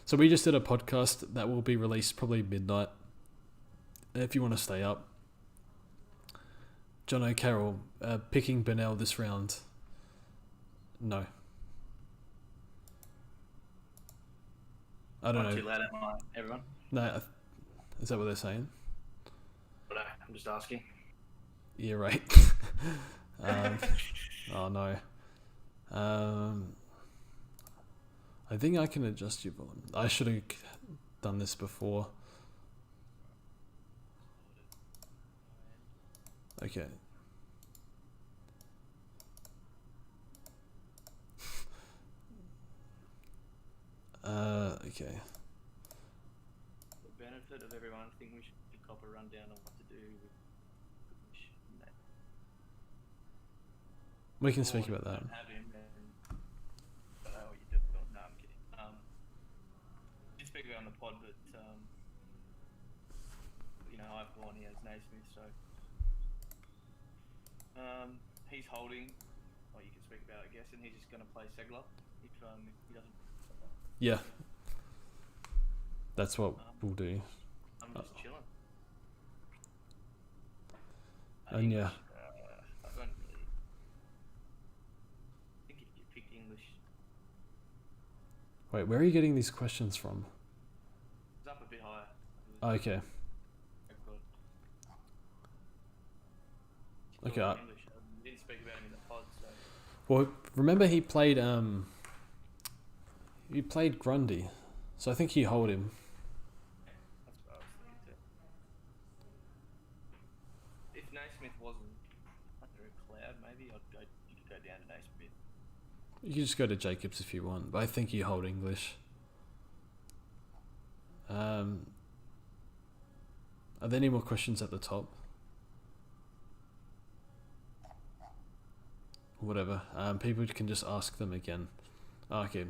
So we just did a podcast that will be released probably midnight. If you want to stay up. John O'Carroll, picking Burnell this round. No. I don't know. Too loud at night, everyone. No, is that what they're saying? But I'm just asking. Yeah, right. Oh no. I think I can adjust your volume. I should have done this before. Okay. Okay. For the benefit of everyone, I think we should cop a rundown on what to do with. We can speak about that. Have him and don't know what you're doing. No, I'm kidding. Did speak about it on the pod, but I've gone here as Naismith, so he's holding. Well, you can speak about it, I guess, and he's just going to play Segler if he doesn't. Yeah. That's what we'll do. I'm just chilling. And yeah. I don't really think if you pick English. Wait, where are you getting these questions from? It's up a bit higher. Okay. Okay. English. We didn't speak about him in the pod, so. Well, remember he played Grundy, so I think you hold him. That's what I was thinking too. If Naismith wasn't under a cloud, maybe you could go down to Naismith. You can just go to Jacobs if you want, but I think you hold English. Are there any more questions at the top? Whatever. People can just ask them again. Okay.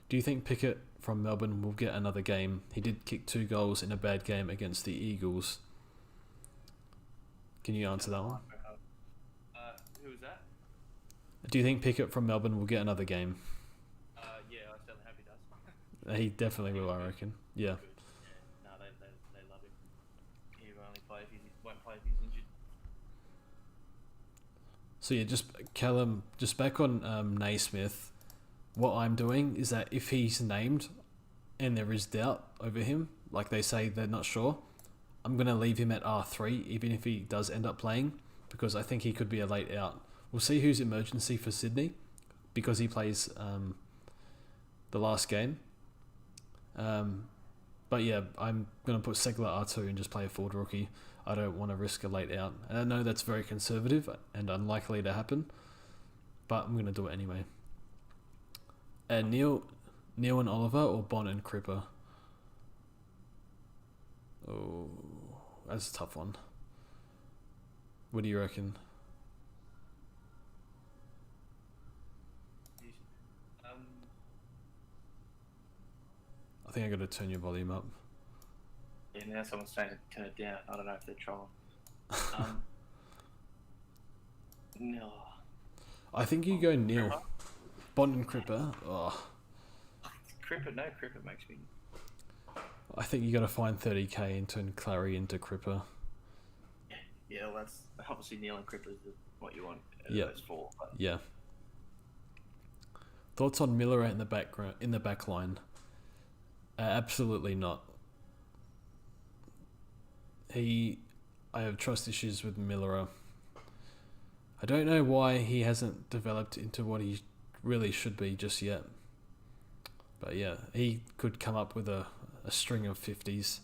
Do you think Pickett from Melbourne will get another game? He did kick 2 goals in a bad game against the Eagles. Can you answer that one? Who was that? Do you think Pickett from Melbourne will get another game? Yeah, I certainly hope he does. He definitely will, I reckon. Yeah. No, they love him. He won't play if he's injured. So yeah, just back on Naismith. What I'm doing is that if he's named and there is doubt over him, like they say they're not sure, I'm going to leave him at R3 even if he does end up playing, because I think he could be a late out. We'll see who's emergency for Sydney because he plays the last game. But yeah, I'm going to put Segler R2 and just play a forward rookie. I don't want to risk a late out. And I know that's very conservative and unlikely to happen, but I'm going to do it anyway. And Neil and Oliver or Bon and Cripper? Oh, that's a tough one. What do you reckon? I think I got to turn your volume up. Yeah, now someone's saying to turn it down. I don't know if they're trolling. No. I think you go Neil. Bond and Cripper. Oh. Cripper makes me. I think you got to find 30k and turn Clary into Cripper. Yeah, well, that's obviously Neil and Cripper is what you want. Those 4. But. Yeah. Thoughts on Miller in the back line? Absolutely not. I have trust issues with Miller. I don't know why he hasn't developed into what he really should be just yet. But yeah, he could come up with a string of 50s.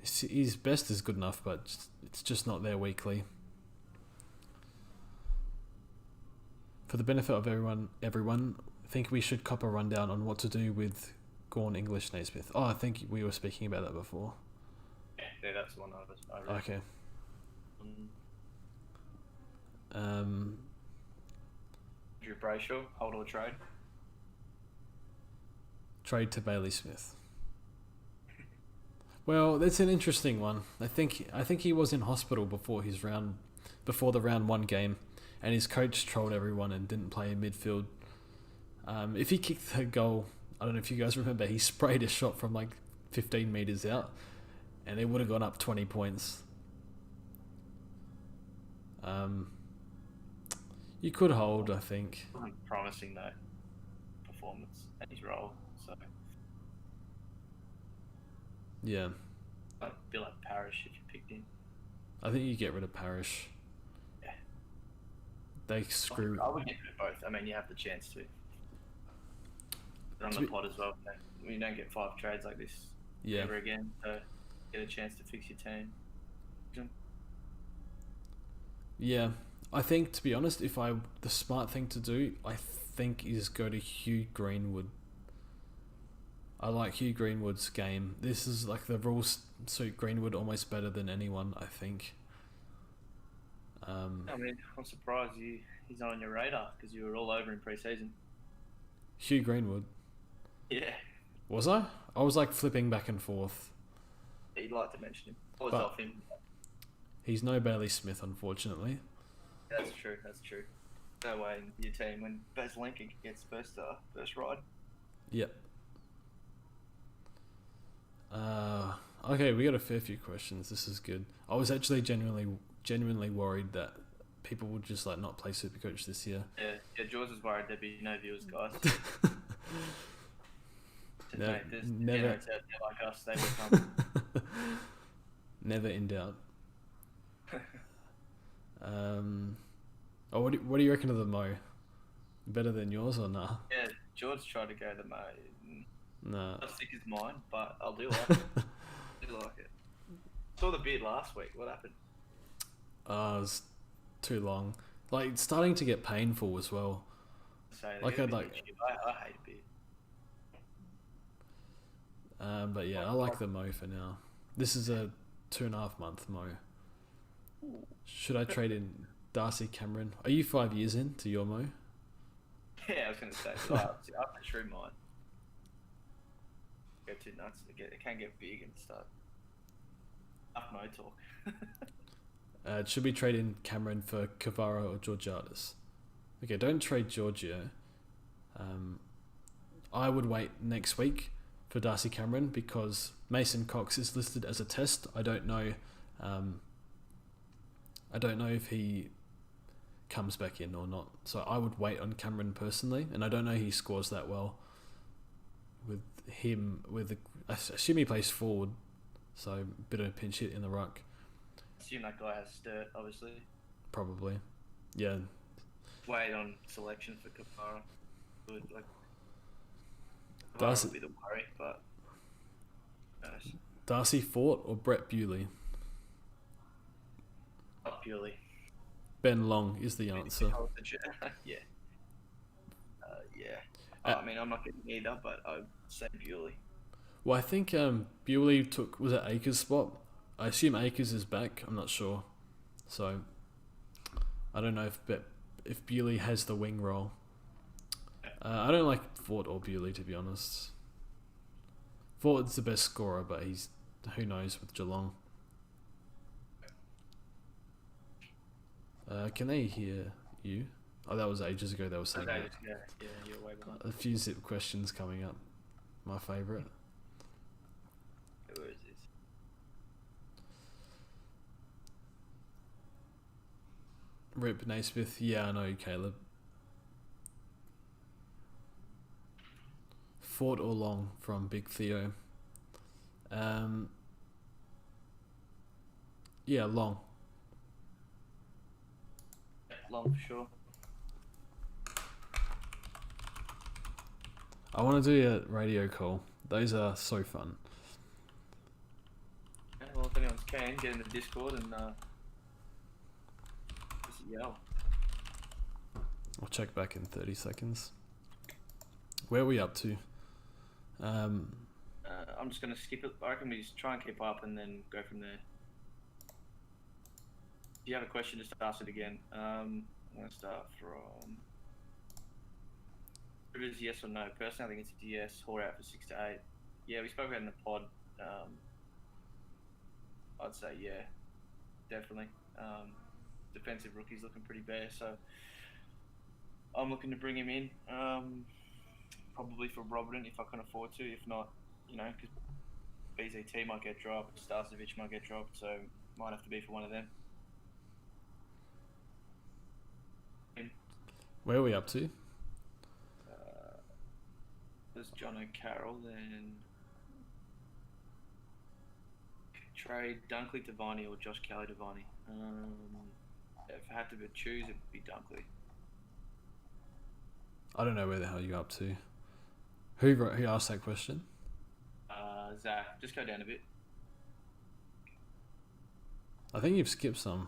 His best is good enough, but it's just not there weekly. For the benefit of everyone, I think we should cop a rundown on what to do with Gawn, English, Naismith. Oh, I think we were speaking about that before. Yeah, that's the one I read. Okay. Drew Brayshaw, hold or trade? Trade to Bailey Smith. Well, that's an interesting one. I think he was in hospital before the round 1 game, and his coach trolled everyone and didn't play in midfield. If he kicked the goal I don't know if you guys remember, he sprayed a shot from like 15 meters out, and it would have gone up 20 points. You could hold, I think. Promising though, performance and his role. So Yeah, I'd be like Parrish if you picked him. I think you get rid of Parrish. Yeah. They screw. I would get rid of both. I mean, you have the chance to. But on the pod as well. You don't get 5 trades like this ever again. So get a chance to fix your team. Yeah, I think, to be honest, the smart thing to do, I think, is go to Hugh Greenwood. I like Hugh Greenwood's game. This is like the rules suit Greenwood almost better than anyone, I think. I mean, I'm surprised he's not on your radar because you were all over in pre-season. Hugh Greenwood. Yeah. Was I? I was like flipping back and forth. You'd like to mention him. I was off him. He's no Bailey Smith, unfortunately. That's true. No way in your team when Baz Lincoln gets first ride. Yep. Okay, we got a fair few questions. This is good. I was actually genuinely worried that people would just like not play Supercoach this year. Yeah. Jords was worried there'd be no viewers, guys. Never. Out there like us, they would come. Never in doubt. What do you reckon of the Mo? Better than yours or nah? Yeah, George tried to go the Mo. Nah. Not sick as mine, but I'll do like it. Saw the beard last week. What happened? It was too long. Like, it's starting to get painful as well. I hate a beard. But yeah, I like the Mo for now. This is a 2.5 month Mo. Should I trade in Darcy Cameron? Are you 5 years in to your Mo? Yeah, I was going to say. I have to shrew mine. Go too nuts. It can get big and start. Enough Mo talk. Should we trade in Cameron for Cavara or Georgiades? Okay, don't trade Giorgio. I would wait next week for Darcy Cameron because Mason Cox is listed as a test. I don't know if he comes back in or not. So I would wait on Cameron personally, and I don't know he scores that well with him. I assume he plays forward, so a bit of a pinch hit in the ruck. I assume that guy has Sturt, obviously. Probably, yeah. Wait on selection for Kapara. Like, Darcy would be the worry, but nice. Darcy Fort or Brett Bewley? Not purely. Ben Long is the answer. Yeah. I mean, I'm not getting either, but I'd say Bewley. Well, I think Bewley was it Akers' spot? I assume Akers is back. I'm not sure. So, I don't know if Bewley has the wing role. I don't like Fort or Bewley, to be honest. Fort's the best scorer, but who knows with Geelong. Can they hear you? Oh, that was ages ago they were saying that. Yeah, you're way behind. A few zip questions coming up. My favourite. Who is this? Rip Naismith. Yeah, I know, Caleb. Fort or Long from Big Theo. Yeah, Long. Long for sure. I want to do a radio call. Those are so fun. Yeah, well, if anyone's keen, get in the Discord and just yell. I'll check back in 30 seconds. Where are we up to? I'm just going to skip it. I reckon we just try and keep up and then go from there. If you have a question, just ask it again. I'm going to start from... It is yes or no. Personally, I think it's a yes. Haul out for 6 to 8. Yeah, we spoke about it in the pod. I'd say yeah, definitely. Defensive rookie's looking pretty bare, so I'm looking to bring him in. probably for Robin if I can afford to. If not, because BZT might get dropped, Starcevic might get dropped, so might have to be for one of them. Where are we up to? There's John O'Carroll, then trade Dunkley to Viney or Josh Kelly to Viney. If I had to choose, it would be Dunkley. I don't know where the hell you're up to. Who asked that question? Zach, just go down a bit. I think you've skipped some.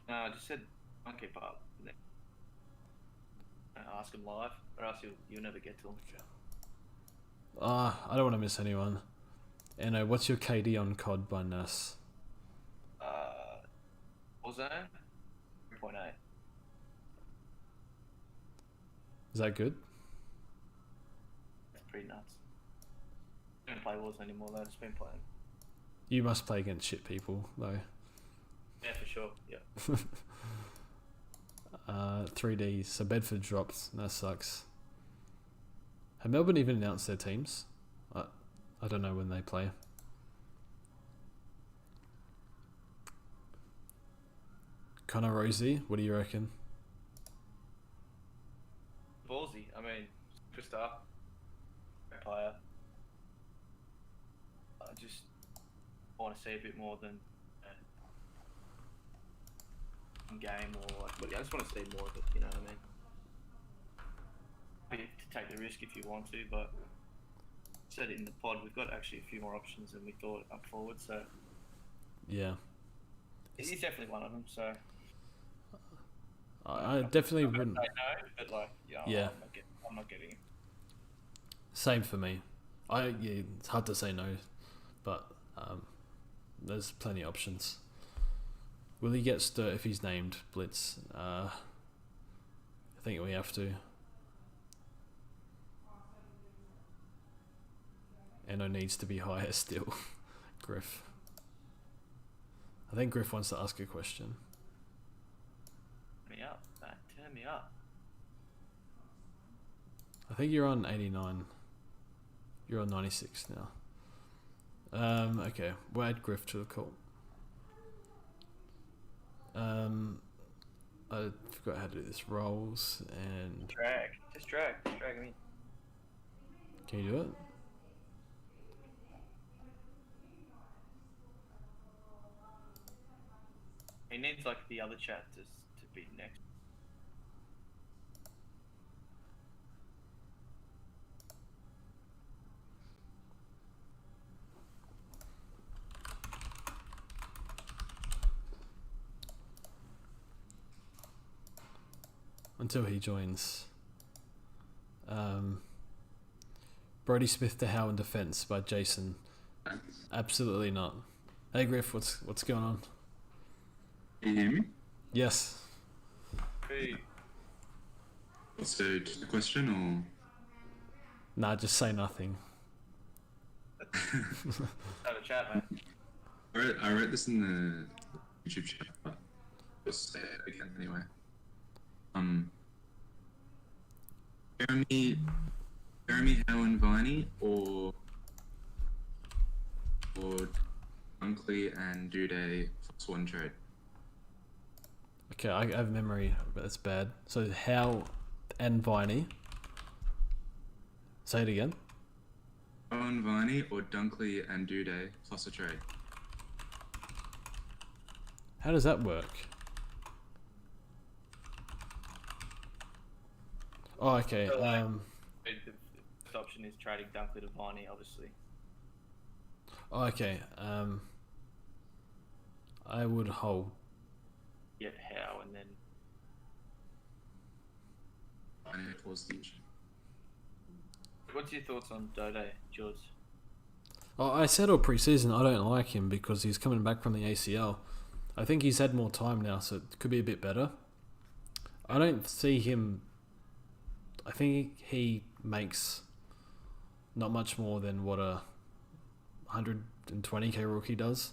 No, I just said I'll keep up. Ask him live, or else you'll never get to him. Okay. I don't want to miss anyone. And what's your KD on COD by Nas? Warzone 3.8. Is that good? That's pretty nuts. I don't play Warzone anymore though, I've just been playing. You must play against shit people though. Yeah, for sure. Yeah. 3D. So Bedford dropped. That sucks. Have Melbourne even announced their teams? I don't know when they play. Connor Rosie, what do you reckon? Ballsy. I mean, superstar, great player. I just want to see a bit more than in game or like. But I just want to see more of it. You know what I mean? Happy to take the risk if you want to, but said it in the pod. We've got actually a few more options than we thought up forward. So yeah, he's definitely one of them. So I definitely wouldn't. I know, but like, yeah. I'm not getting it. Same for me. It's hard to say no, but there's plenty of options. Will he get Sturt if he's named Blitz? I think we have to. Eno needs to be higher still. Griff. I think Griff wants to ask a question. Turn me up, man. Turn me up. I think you're on 89. You're on 96 now. Okay, we'll add Griff to the call. I forgot how to do this. Roles and... Just drag him in. Can you do it? He needs like the other chat to be next. Until he joins. Brody Smith to Howe in defence by Jason. Absolutely not. Hey Griff, what's going on? Can you hear me? Yes. Hey. So, just a question or? Nah, just say nothing. Have a chat, man. I wrote this in the YouTube chat, but just say it again anyway. Jeremy Howe and Viney or Dunkley and Duday for Swan trade. Okay, I have memory, but it's bad. So Howe and Viney. Say it again. Howe and Viney or Dunkley and Duday plus a trade. How does that work? Oh, okay. So, the first option is trading Dunkley to Viney, obviously. Oh, okay. I would hold. Get Howe and then. I need to pause the issue. What's your thoughts on Dode, Jords? Oh, I said all pre-season I don't like him because he's coming back from the ACL. I think he's had more time now, so it could be a bit better. I don't see him... I think he makes not much more than what a 120k rookie does.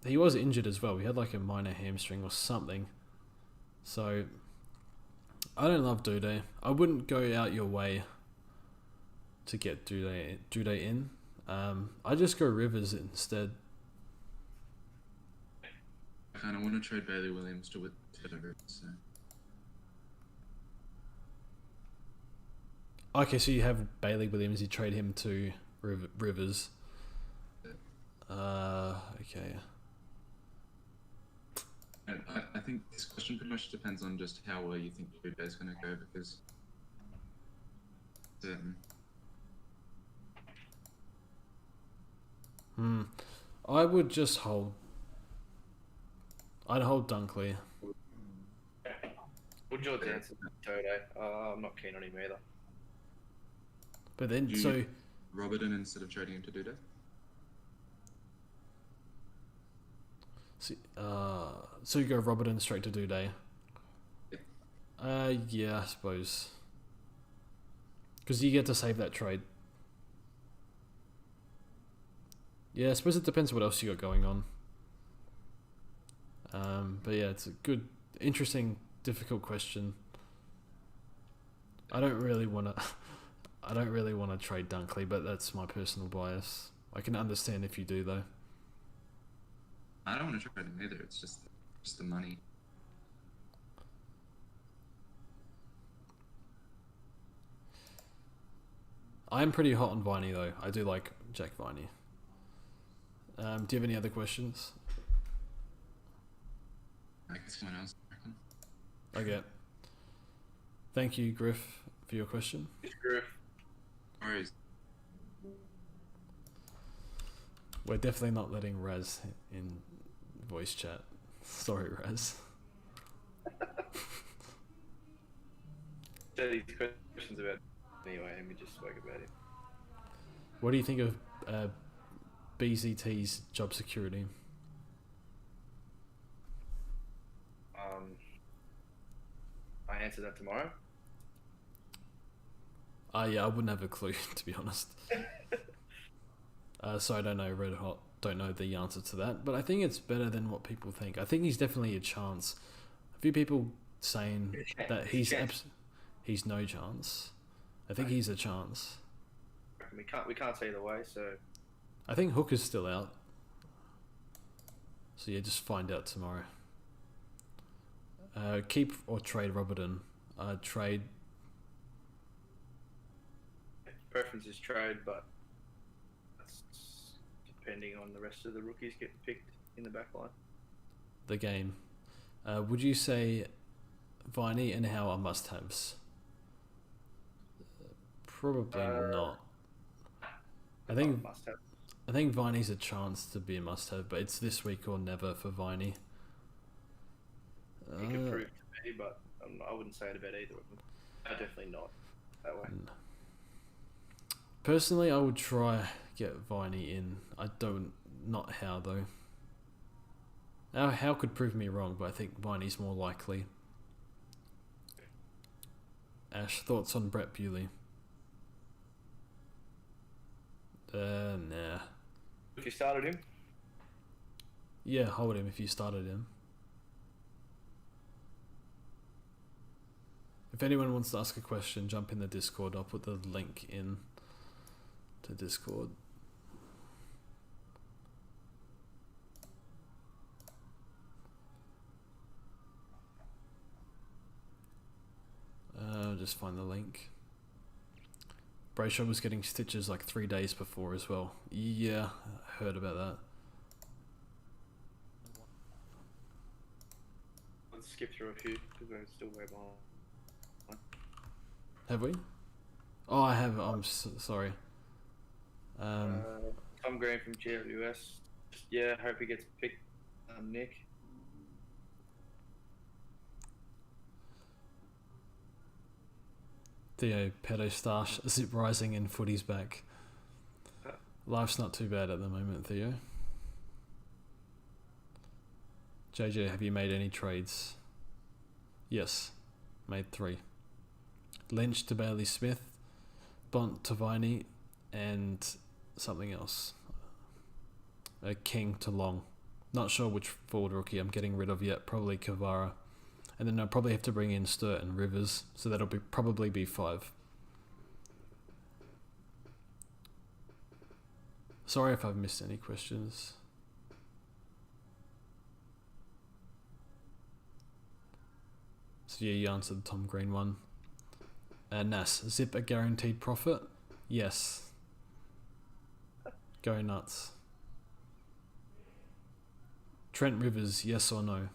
He was injured as well. He had like a minor hamstring or something. So I don't love Duday. I wouldn't go out your way to get Duday in. I just go Rivers instead. I kind of want to trade Bailey Williams to Rivers. So. Okay, so you have Bailey Williams. You trade him to Rivers. Okay. I think this question pretty much depends on just how well you think Duday's going to go, because I would just hold. I'd hold Dunkley. Would Jords answer Toto? I'm not keen on him either. But then, so Robertson instead of trading him to Duday. So you go Robertson straight to Duday. Yeah, I suppose. Because you get to save that trade. Yeah, I suppose it depends what else you got going on. But yeah, it's a good, interesting, difficult question. I don't really want to trade Dunkley, but that's my personal bias. I can understand if you do though. I don't want to trade him either. It's just the money. I'm pretty hot on Viney though. I do like Jack Viney. Do you have any other questions? I guess someone else. Okay. Thank you, Griff, for your question. It's Griff. No worries. We're definitely not letting Raz in voice chat. Sorry, Raz. So these questions about anyway, and we just spoke about it. What do you think of BZT's job security? I answer that tomorrow. Yeah, I wouldn't have a clue, to be honest. So I don't know, Red Hot, don't know the answer to that, but I think it's better than what people think. I think he's definitely a chance. A few people saying that he's no chance. I think he's a chance. We can't say either way, so I think Hooker's still out. So yeah, just find out tomorrow. Keep or trade Robertson. Trade. Preference is trade, but that's depending on the rest of the rookies getting picked in the back line. The game. Would you say Viney and Howe are must-haves? Probably not. I think Viney's a chance to be a must-have, but it's this week or never for Viney. He could prove to me, but I wouldn't say it about either of them. Definitely not that way. Personally, I would try get Viney in. Not Howe though. Howe could prove me wrong, but I think Viney's more likely. Ash, thoughts on Brett Bewley? Nah. If you started him? Yeah, hold him if you started him. If anyone wants to ask a question, jump in the Discord. I'll put the link in to Discord. Just find the link. Brayshaw was getting stitches like 3 days before as well. Yeah, I heard about that. Let's skip through a few because we're still way behind. Have we? Oh, I have. I'm sorry. Tom Green from GWS. Yeah, hope he gets picked. Nick. Theo, pedo stash, zip rising and footy's back. Life's not too bad at the moment, Theo. JJ, have you made any trades? Yes, made 3. Lynch to Bailey Smith, Bont to Viney, and something else. King to Long. Not sure which forward rookie I'm getting rid of yet. Probably Kavara. And then I'll probably have to bring in Sturt and Rivers, so that'll probably be 5. Sorry if I've missed any questions. So yeah, you answered the Tom Green one. Nas, Zip a guaranteed profit? Yes. Go nuts. Trent Rivers, yes or no?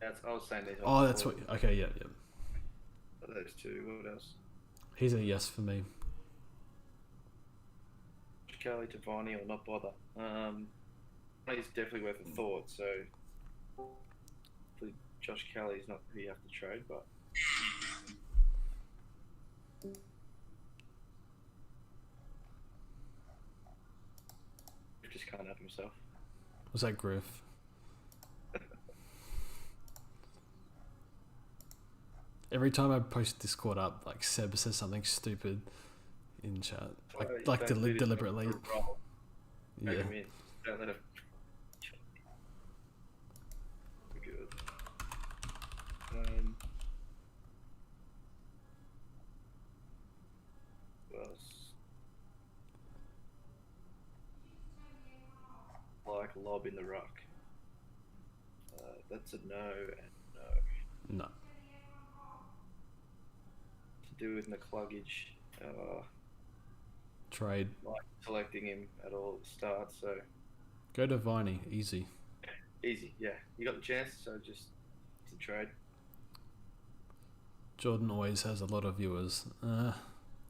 I was saying these. Oh, that's what. Okay, yeah. Those two. What else? He's a yes for me. Kelly to Viney or not bother. He's definitely worth a thought. So, Josh Kelly's not who you have to trade, but. Just can't help himself. Was that Griff? Every time I post Discord up, like Seb says something stupid in chat, like deliberately. Yeah. Don't let him. Good. What else? Like lob in the ruck. That's a no and no. No. To do with McCluggage. Trade. Like selecting him at all at the start, so. Go to Viney, easy. Easy, yeah. You got the chance, so just it's a trade. Jordan always has a lot of viewers.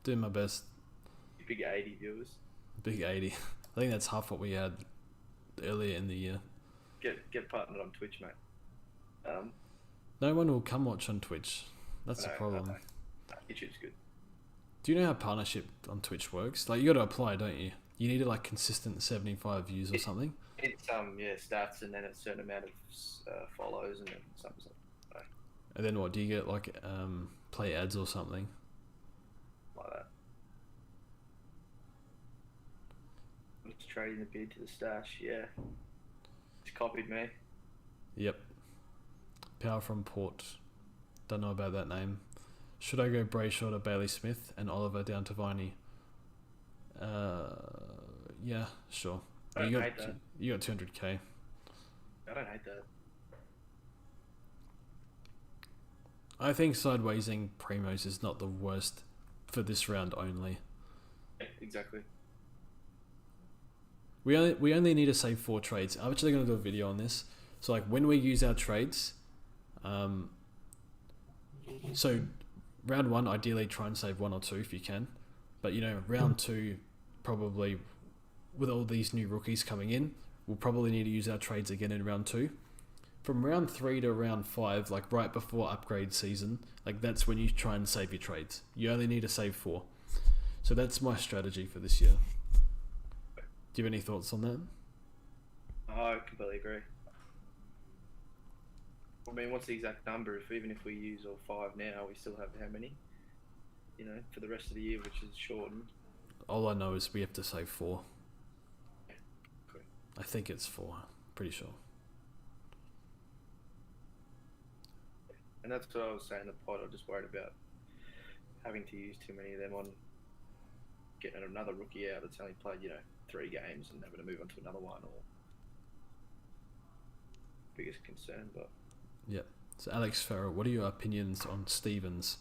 Do my best. Big 80 viewers. Big 80. I think that's half what we had earlier in the year. Get partnered on Twitch, mate. No one will come watch on Twitch. That's the problem. YouTube's good. Do you know how partnership on Twitch works? Like, you got to apply, don't you? You need like consistent 75 views or something. It's stats and then a certain amount of follows and then something. And then what? Do you get like play ads or something? Like that. It's trading the bid to the stash. Yeah. It's copied me. Yep. Power from Port. Don't know about that name. Should I go Brayshaw to Bailey Smith and Oliver down to Viney? Yeah, sure. I don't hate that. You got 200k. I don't hate that. I think sidewaysing Primos is not the worst for this round only. Yeah, exactly. We only need to save 4 trades. I'm actually going to do a video on this. So like when we use our trades, so round 1 ideally try and save 1 or 2 if you can, but round 2 probably with all these new rookies coming in, we'll probably need to use our trades again in round 2. From round 3 to round 5, like right before upgrade season, like that's when you try and save your trades. You only need to save 4. So that's my strategy for this year. Do you have any thoughts on that? I completely agree. I mean, what's the exact number? Even if we use all 5 now, we still have how many? For the rest of the year, which is shortened. All I know is we have to save 4. Yeah, cool. I think it's 4. Pretty sure. And that's what I was saying in the pod. I'm just worried about having to use too many of them on getting another rookie out that's only played, 3 games and having to move on to another one, or biggest concern. But yep. So Alex Farrell, what are your opinions on Stevens?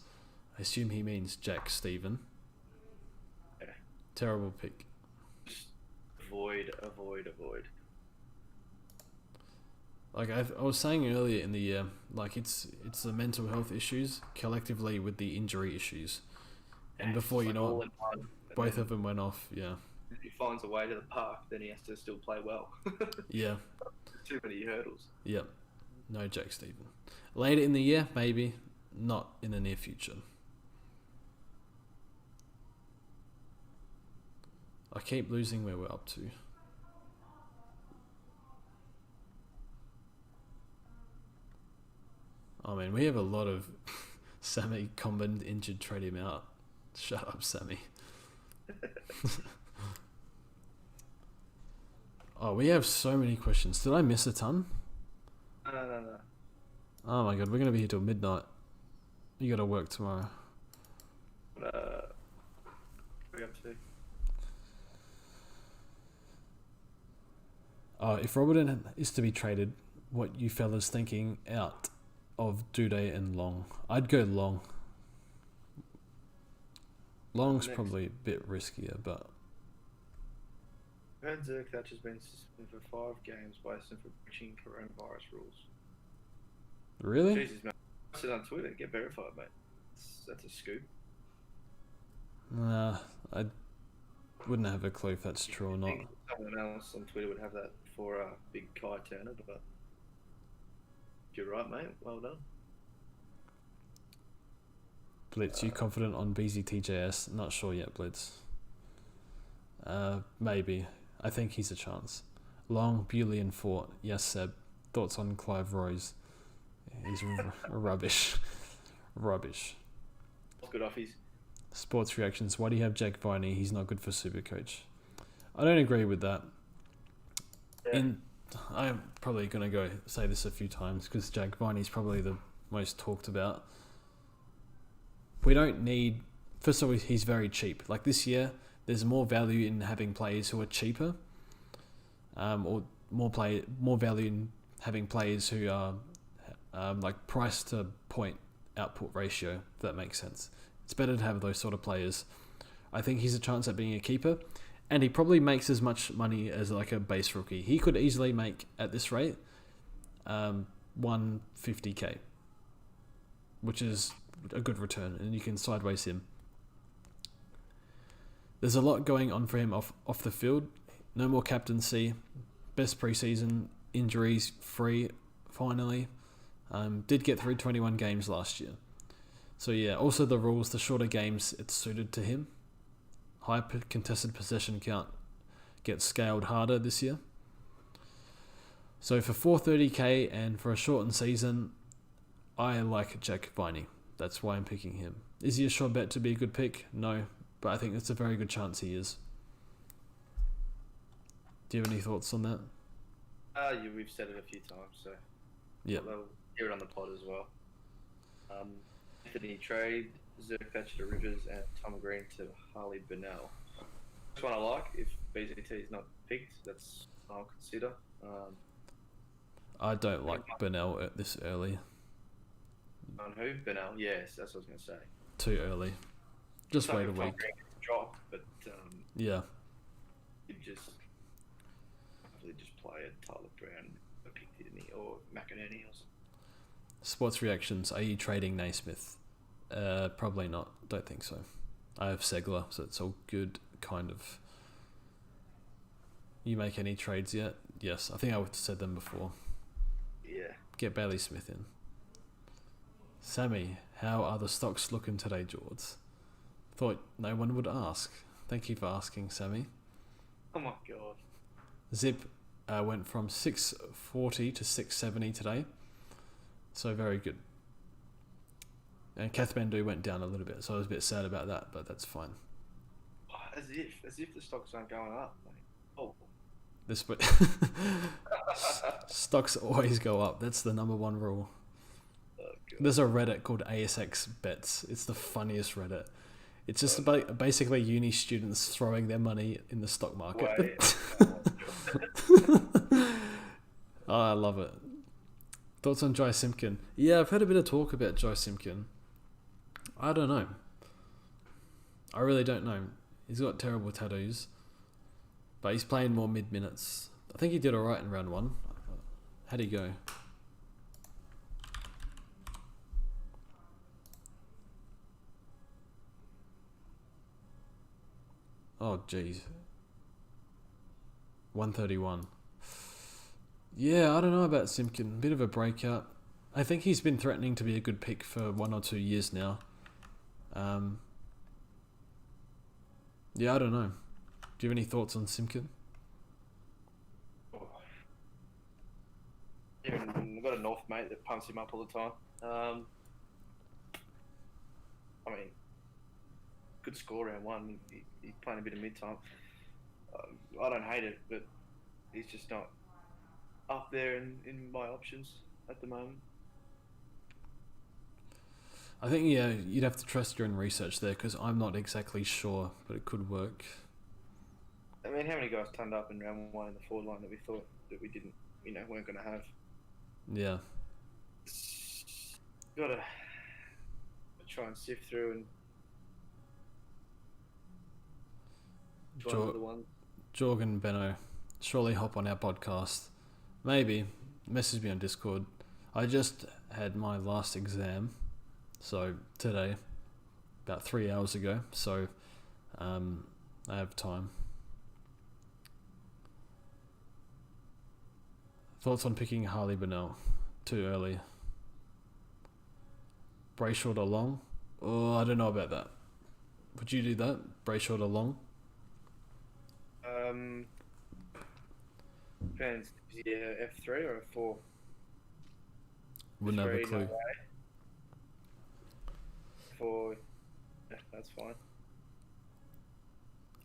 I assume he means Jack Steven. Yeah. Terrible pick. Just avoid. Like I was saying earlier in the year, like it's the mental health issues collectively with the injury issues, and before you know it, both of them went off. Yeah. If he finds a way to the park, then he has to still play well. Yeah. Too many hurdles. Yep. No Jack Steven. Later in the year, maybe. Not in the near future. I keep losing where we're up to. I mean, we have a lot of Sammy Combin injured, trade him out. Shut up, Sammy. Oh, we have so many questions. Did I miss a ton? No. Oh my god, we're gonna be here till midnight. You gotta work tomorrow. What are we up to? If Robertson is to be traded, what you fellas thinking out of Dude and Long? I'd go Long. Long's Next. probably a bit riskier, but Supercoach has been suspended for 5 games based on breaching coronavirus rules. really? Jesus, mate. I said on Twitter, get verified, mate. That's a scoop. Nah, I wouldn't have a clue if that's true or I not. think someone else on Twitter would have that for Big Kai Turner, but you're right, mate. Well done. Blitz, you confident on BZTJS? Not sure yet, Blitz. Maybe. I think he's a chance. Long, Bewley and Fort. Yes, Seb. Thoughts on Clive Rose? He's rubbish. Rubbish. Good offies. Sports reactions. Why do you have Jack Viney? He's not good for Supercoach. I don't agree with that. Yeah. I'm probably going to go say this a few times because Jack Viney's probably the most talked about. We don't need... First of all, he's very cheap. Like this year, there's more value in having players who are cheaper, or more value in having players who are like price to point output ratio, if that makes sense. It's better to have those sort of players. I think he's a chance at being a keeper, and he probably makes as much money as like a base rookie. He could easily make, at this rate, 150k, which is a good return, and you can sideways him. There's a lot going on for him off the field. No more captaincy, best preseason, injuries free finally. Did get through 21 games last year. So yeah, also the rules, the shorter games, it's suited to him. High contested possession count gets scaled harder this year. So for 430k and for a shortened season, I like Jack Viney. That's why I'm picking him. Is he a sure bet to be a good pick? No, but I think it's a very good chance he is. Do you have any thoughts on that? We've said it a few times, so Yeah. we'll hear it on the pod as well. Anthony trade, Zerkach to Rivers and Tom Green to Harley Bennell. Which one I like. If BZT is not picked, that's what I'll consider. I don't like Burnell at this early. On who? Bennell? Yes, that's what I was going to say. Too early. Just wait a Tom week. Green gets dropped, but Yeah. you just hopefully just play a Tyler Brown, a pick, didn't he? Or McInerney or something. Sports reactions. Are you trading Naismith? Probably not. Don't think so. I have Segler, so it's all good, kind of. You make any trades yet? Yes. I think I said them before. Yeah. Get Bailey Smith in. Sammy, how are the stocks looking today, Jords? Thought no one would ask. Thank you for asking, Sammy. Oh my god. Zip went from 640 to 670 today. So very good. And Kathmandu went down a little bit, so I was a bit sad about that, but that's fine. As if the stocks aren't going up, mate. Oh. This stocks always go up. That's the number one rule. Oh, God. There's a Reddit called ASX Bets. It's the funniest Reddit. It's just about basically uni students throwing their money in the stock market. Oh, I love it. Thoughts on Jai Simpkin? Yeah, I've heard a bit of talk about Jai Simpkin. I don't know. I really don't know. He's got terrible tattoos, but he's playing more mid-minutes. I think he did alright in round 1. How'd he go? Oh, jeez. 131. Yeah, I don't know about Simpkin. Bit of a breakout. I think he's been threatening to be a good pick for 1 or 2 years now. Yeah, I don't know. Do you have any thoughts on Simpkin? We've got a North mate that pumps him up all the time. I mean, good score round 1. He's playing a bit of mid-time. I don't hate it, but he's just not up there in my options at the moment. I think, yeah, you'd have to trust your own research there because I'm not exactly sure, but it could work. I mean, how many guys turned up in round one in the forward line that we thought that we didn't, weren't going to have? Yeah. Got to try and sift through and find the ones. Jorgen Benno, surely hop on our podcast. Maybe. Message me on Discord. I just had my last exam, so today, about 3 hours ago, so I have time. Thoughts on picking Harley Bennell? Too early. Brayshaw or Long? Oh, I don't know about that. Would you do that? Brayshaw or Long? Depends. Is he a F3 or a F4? Wouldn't have a F3, clue. no way. 4, yeah, that's fine.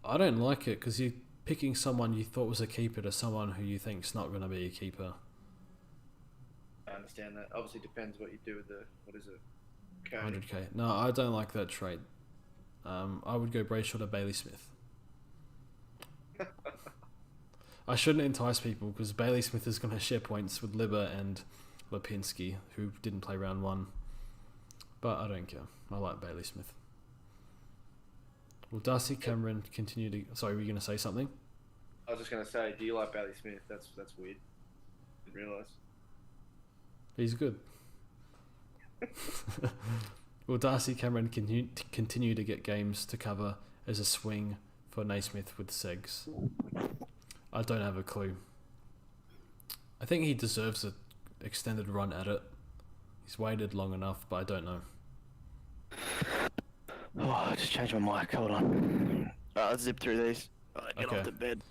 I don't like it because you're picking someone you thought was a keeper to someone who you think's not going to be a keeper. I understand that. Obviously, depends what you do with the, what is it? Cody. 100k. No, I don't like that trade. I would go Brayshaw to Bailey Smith. I shouldn't entice people because Bailey Smith is going to share points with Libba and Lipinski, who didn't play round one. But I don't care. I like Bailey Smith. Will Darcy Cameron continue to... Sorry, were you going to say something? I was just going to say, do you like Bailey Smith? That's weird. Didn't realise. He's good. Will Darcy Cameron continue to get games to cover as a swing for Naismith with Segs? I don't have a clue. I think he deserves an extended run at it. He's waited long enough, but I don't know. Oh, I just changed my mic. Hold on. Let's zip through these. Get Okay. off the bed.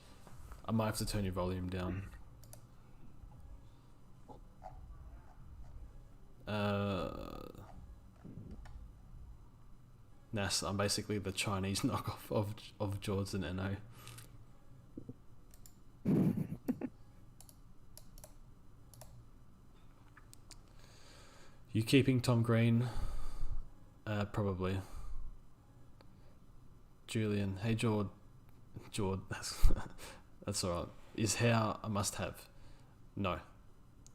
I might have to turn your volume down. Nas, I'm basically the Chinese knockoff of Jords and NO. You keeping Tom Green? Probably. Julian, hey Jord, that's alright. Is Howe a must-have? No.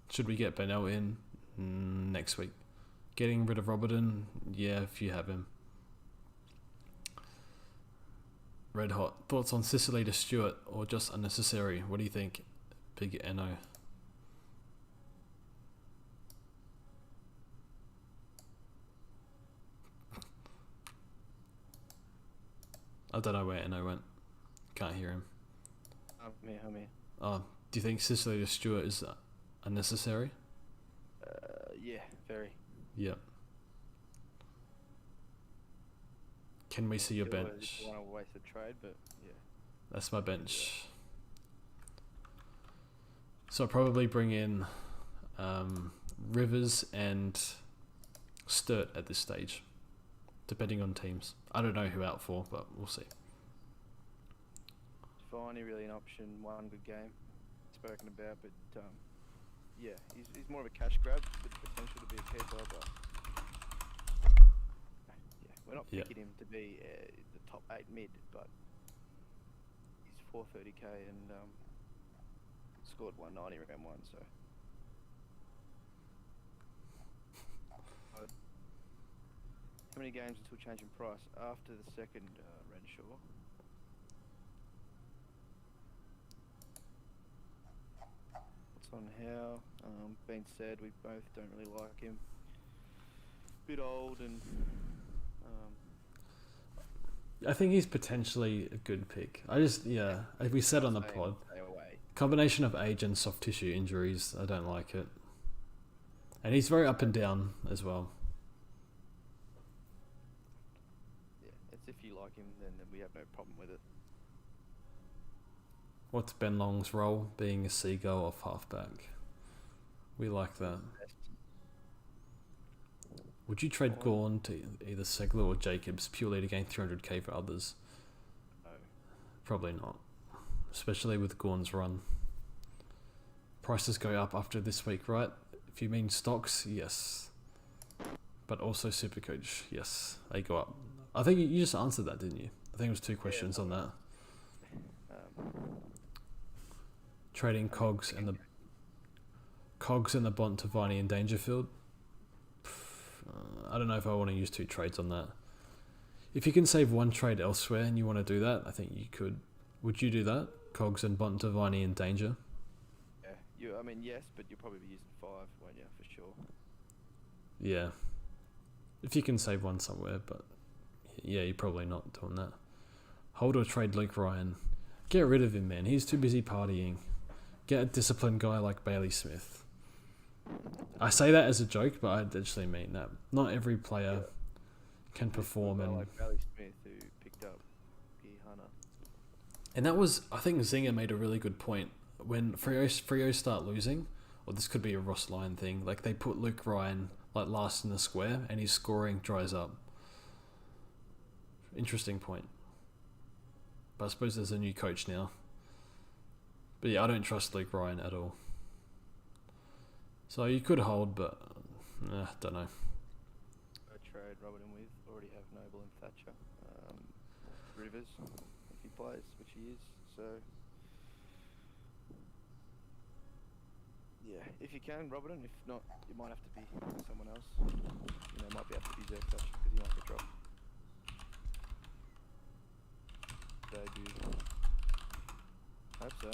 Should we get Bennell in next week? Getting rid of Robertson? Yeah, if you have him. Red hot. Thoughts on Sicily to Stewart or just unnecessary? What do you think? Big NO. I don't know where NO went. Can't hear him. I'm here. Oh, do you think Sicily to Stewart is unnecessary? Yeah, very. Yeah. Can we see your Feel bench? I want to waste a trade, but yeah. That's my bench. So I'll probably bring in Rivers and Sturt at this stage, depending on teams. I don't know who out for, but we'll see. Finally, really an option. One good game spoken about, but yeah, he's more of a cash grab with the potential to be a keeper, but yeah, we're not picking him to be the top 8 mid, but he's 430k and scored 190 round one, so. How many games until changing price? After the second Renshaw. What's on Howe? Being said, we both don't really like him. Bit old and I think he's potentially a good pick. As we said on the pod, stay away. combination of age and soft tissue injuries, I don't like it. And he's very up and down as well. Yeah, it's if you like him, then we have no problem with it. What's Ben Long's role? Being a seagull off halfback. We like that. Would you trade Gorn to either Segler or Jacobs purely to gain 300k for others? No. Probably not. Especially with Gorn's run. Prices go up after this week, right? If you mean stocks, yes. but also Supercoach. Yes, they go up. I think you just answered that, didn't you? I think it was 2 questions on that. Trading Cogs and the Bont to Viney and Dangerfield. I don't know if I want to use 2 trades on that. If you can save 1 trade elsewhere and you want to do that, I think you could. Would you do that? Cogs and Bont to Viney and Danger? Yeah, I mean, yes, but you'll probably be using 5, won't you, for sure? Yeah. If you can save 1 somewhere, but yeah, you're probably not doing that. Hold or trade Luke Ryan. Get rid of him, man. He's too busy partying. Get a disciplined guy like Bailey Smith. I say that as a joke, but I actually mean that. Not every player can perform. And like Bailey Smith, who picked up Hunter. And that was, I think Zinger made a really good point. When Freo start losing, or this could be a Ross Lyon thing, like they put Luke Ryan like last in the square and his scoring dries up. Interesting point. But I suppose there's a new coach now. But yeah, I don't trust Luke Ryan at all. So you could hold, but don't know. I trade Robertson with, already have Noble and Thatcher. Rivers, if he plays, which he is, so... Yeah, if you can, Robertson. If not, it might have to be someone else. You know, might be able to be Zerk Thatcher because he might get dropped. Debut. Hope so.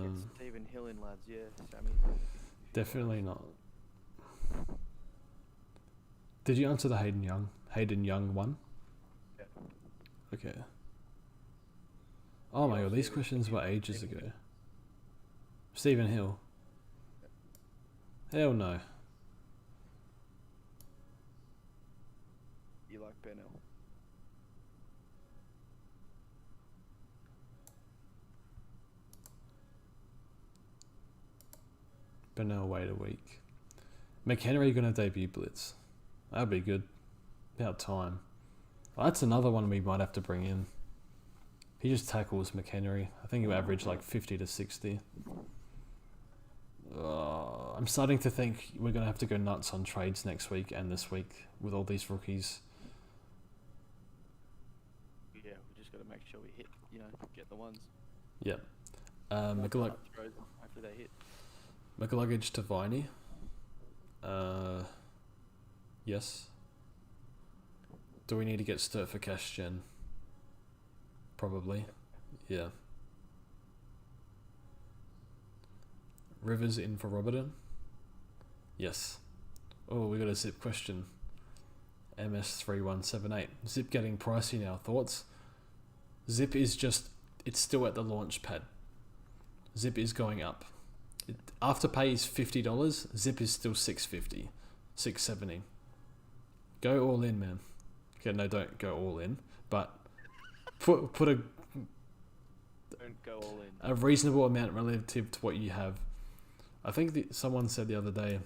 Get Stephen Hill in, lads. Yeah, Sammy. Definitely not. Did you answer the Hayden Young one? Yeah. Okay. Oh my god, these questions were ages ago. Stephen Hill. Hell no. You like Bennell? Bernal, wait a week. McHenry gonna debut blitz. That'd be good. About time. Well, that's another one we might have to bring in. He just tackles McHenry. I think he'll average like 50 to 60. I'm starting to think we're going to have to go nuts on trades next week and this week with all these rookies. Yeah, we just got to make sure we hit, get the ones. Yep. Hopefully they hit. McLuggage to Viney. Yes. Do we need to get Sturt for cash gen? Probably. Yeah. Rivers in for Robertson? Yes. Oh, we got a Zip question. MS3178. Zip getting pricey now. Thoughts? Zip is it's still at the launch pad. Zip is going up. Afterpay is $50. Zip is still $650. $670. Go all in, man. Okay, no, don't go all in. But put a... Don't go all in. A reasonable amount relative to what you have. I think someone said the other day,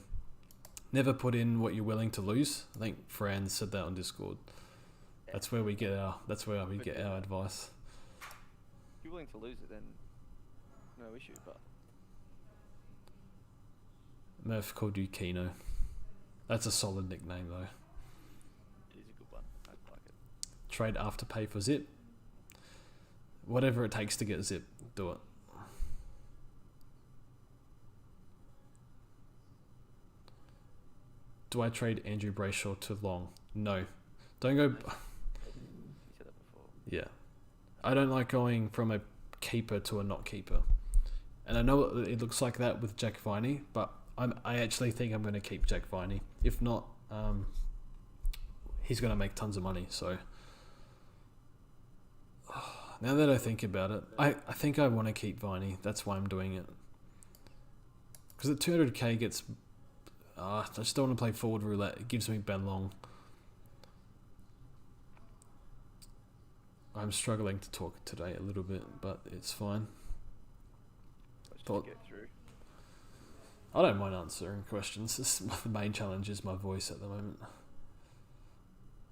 never put in what you're willing to lose. I think Fran said that on Discord. That's where we get our advice. If you're willing to lose it, then no issue. But Murph called you Keno. That's a solid nickname though. it is a good one. I like it. Trade Afterpay for Zip. Whatever it takes to get Zip, do it. Do I trade Andrew Brayshaw to Long? No. Don't go... You said that before. Yeah. I don't like going from a keeper to a not keeper. And I know it looks like that with Jack Viney, but I actually think I'm going to keep Jack Viney. If not, he's going to make tons of money. So now that I think about it, I think I want to keep Viney. That's why I'm doing it. Because at 200k gets... I just don't want to play forward roulette. It gives me Ben Long. I'm struggling to talk today a little bit, but it's fine. Let's just get through. I don't mind answering questions. The main challenge is my voice at the moment.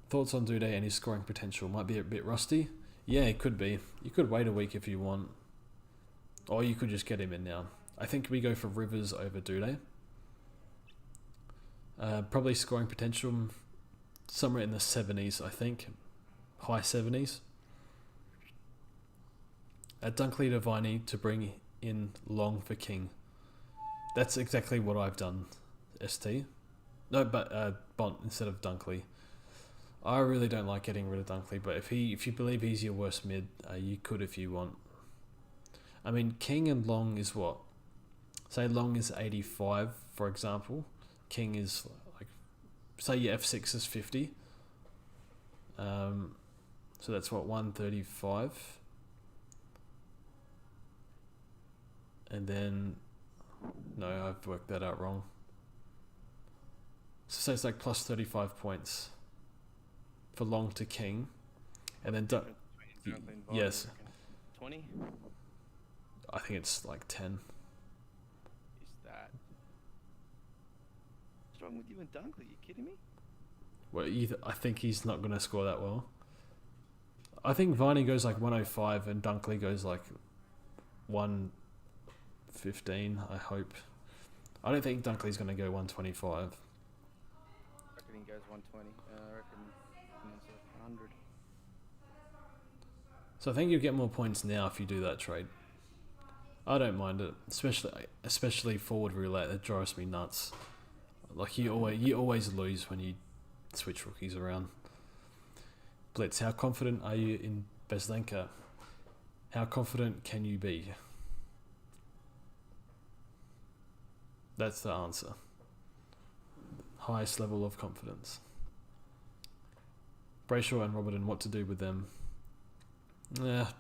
Thoughts on Duday and his scoring potential? Might be a bit rusty. Yeah, it could be. You could wait a week if you want. Or you could just get him in now. I think we go for Rivers over Duday. Probably scoring potential somewhere in the 70s, I think. High 70s. Dunkley to Viney to bring in Long for King. That's exactly what I've done, ST. No, but Bont instead of Dunkley. I really don't like getting rid of Dunkley, but if you believe he's your worst mid, you could if you want. I mean, King and Long is what? Say Long is 85, for example. King is like, say your F6 is 50. So that's what, 135. And then, no, I've worked that out wrong. So it's like plus 35 points for Long to King. And then, yes. 20? I think it's like 10. Is that? What's wrong with you and Dunkley? You kidding me? Well, I think he's not going to score that well. I think Viney goes like 105 and Dunkley goes like 115, I hope. I don't think Dunkley's going to go 125. I reckon he goes 120. I reckon it's 100. So I think you'll get more points now if you do that trade. I don't mind it, especially forward roulette. That drives me nuts. Like you always lose when you switch rookies around. Blitz, how confident are you in Beslenka? How confident can you be? That's the answer. Highest level of confidence. Brayshaw and Robertson, what to do with them?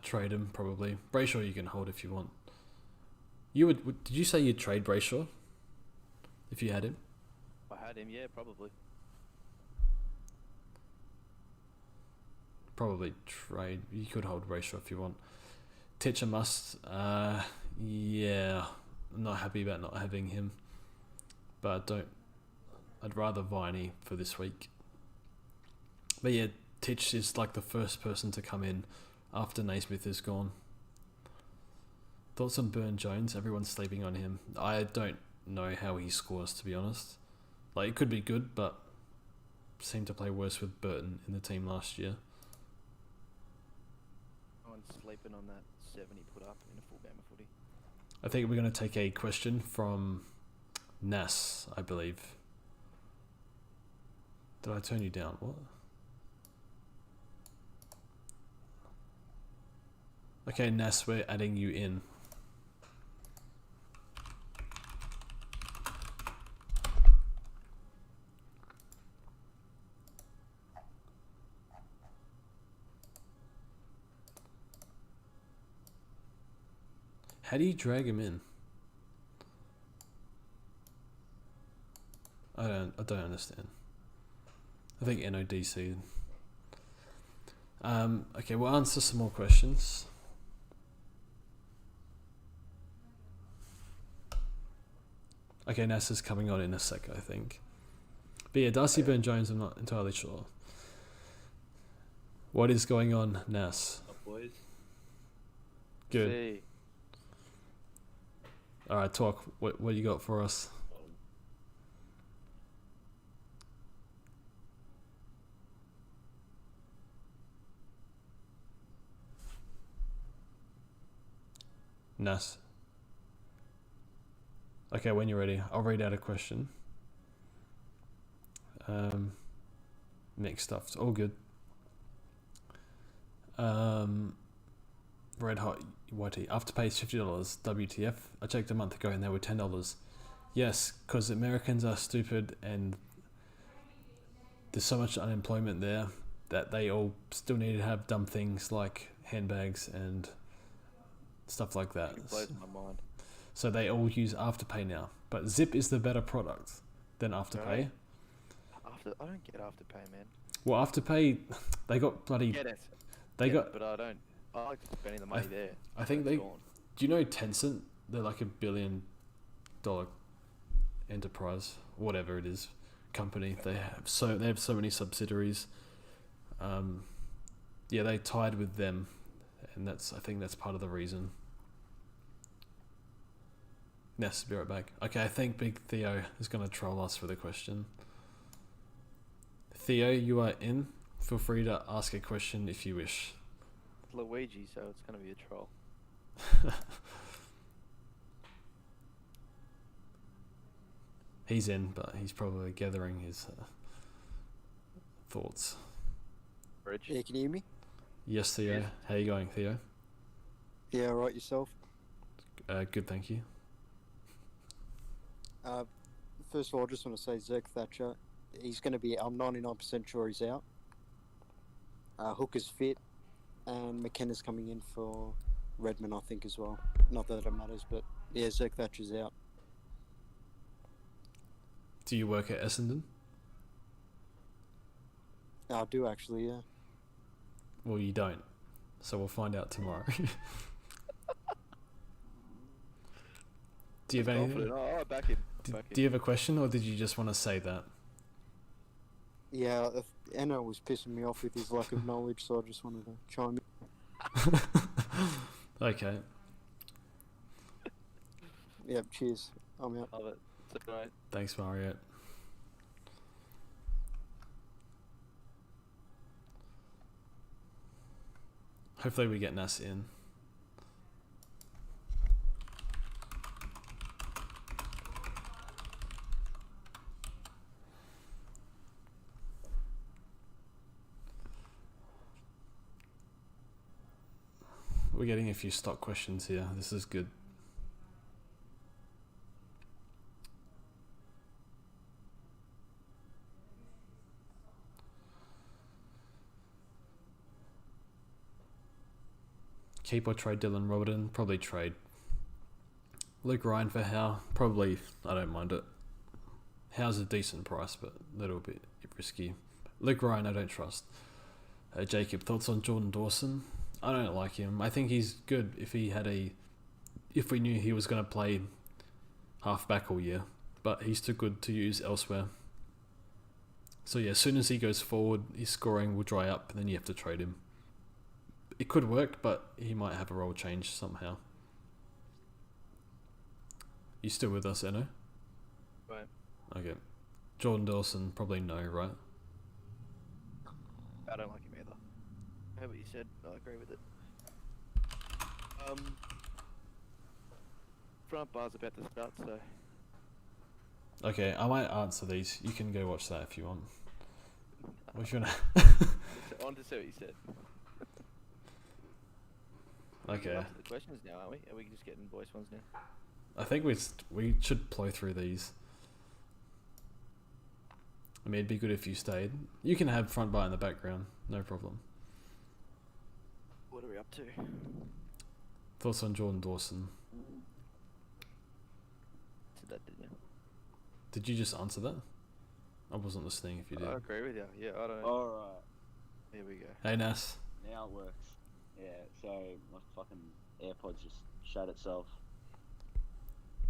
Trade him probably. Brayshaw you can hold if you want. Did you say you'd trade Brayshaw if you had him? If I had him, yeah, probably. Probably trade. You could hold Brayshaw if you want. Titcher must. Yeah, I'm not happy about not having him, but I'd rather Viney for this week. But yeah, Titch is like the first person to come in after Naismith is gone. Thoughts on Burn Jones? Everyone's sleeping on him. I don't know how he scores, to be honest. Like, it could be good, but seemed to play worse with Burton in the team last year. No one's sleeping on that 7 he put up in a full game of footy. I think we're going to take a question from Nas, I believe. Did I turn you down? What? Okay, Nas, we're adding you in. How do you drag him in? I don't understand. I think NODC. Okay, we'll answer some more questions. Okay, NASA's coming on in a sec, I think. But yeah, Darcy Burn-Jones, I'm not entirely sure. What is going on, Nas? Up, boys. Good. See. Alright, talk. What you got for us? Nas. Okay, when you're ready, I'll read out a question. Mixed stuff. It's all good. Red Hot YT. Afterpay is $50. WTF? I checked a month ago and they were $10. Yes, because Americans are stupid and there's so much unemployment there that they all still need to have dumb things like handbags and stuff like that. It blows my mind. So they all use Afterpay now. But Zip is the better product than Afterpay. Right. I don't get Afterpay, man. Well, Afterpay, they got bloody... Get it. But I don't. I like spending the money there. I think It's they... gone. Do you know Tencent? They're like $1 billion enterprise, whatever it is, company. They have so many subsidiaries. Yeah, they tied with them and I think that's part of the reason. Yes, be right back. Okay, I think Big Theo is going to troll us with a question. Theo, you are in. Feel free to ask a question if you wish. It's Luigi, so it's gonna be a troll. He's in, but he's probably gathering his thoughts. Bridge. Yeah, can you hear me? Yes, Theo. Yeah. How you going, Theo? Yeah, right, yourself? Good, thank you. First of all, I just want to say Zerk Thatcher, he's going to be, I'm 99% sure he's out. Hooker's fit, and McKenna's coming in for Redmond, I think, as well. Not that it matters, but yeah, Zerk Thatcher's out. Do you work at Essendon? I do actually, yeah. Well, you don't. So we'll find out tomorrow. Do you have anything? Oh, back in. Do you have a question, or did you just want to say that? Yeah, Enno was pissing me off with his lack of knowledge, so I just wanted to chime in. Okay. Yeah, cheers. I'm out. Love it. It's alright. Thanks, Mario. Hopefully we get Nas in. We're getting a few stock questions here. This is good. Keep or trade Dylan Robertson? Probably trade. Luke Ryan for Howe? Probably. I don't mind it. Howe's a decent price, but a little bit risky. Luke Ryan, I don't trust. Jacob, thoughts on Jordan Dawson? I don't like him. I think he's good if we knew he was going to play half-back all year, but he's too good to use elsewhere. So yeah, as soon as he goes forward, his scoring will dry up, and then you have to trade him. It could work, but he might have a role change somehow. You still with us, Enno? Right. Okay. Jordan Dawson, probably no, right? I don't like him either. I heard what you said. I agree with it. Front bar's about to start, so Okay, I might answer these. You can go watch that if you want. Or if you wanna... I want to see what you said. Okay. We're up to the questions now, aren't we? Are we just getting voice ones now? I think we should blow through these. I mean, it'd be good if you stayed. You can have front bar in the background, no problem. What are we up to? Thoughts on Jordan Dawson? Said that, didn't you? Did you just answer that? I wasn't listening if you did. I agree with you. Yeah, I don't. Alright, Here we go. Hey, Nas. now it works. Yeah, so my fucking AirPods just shut itself.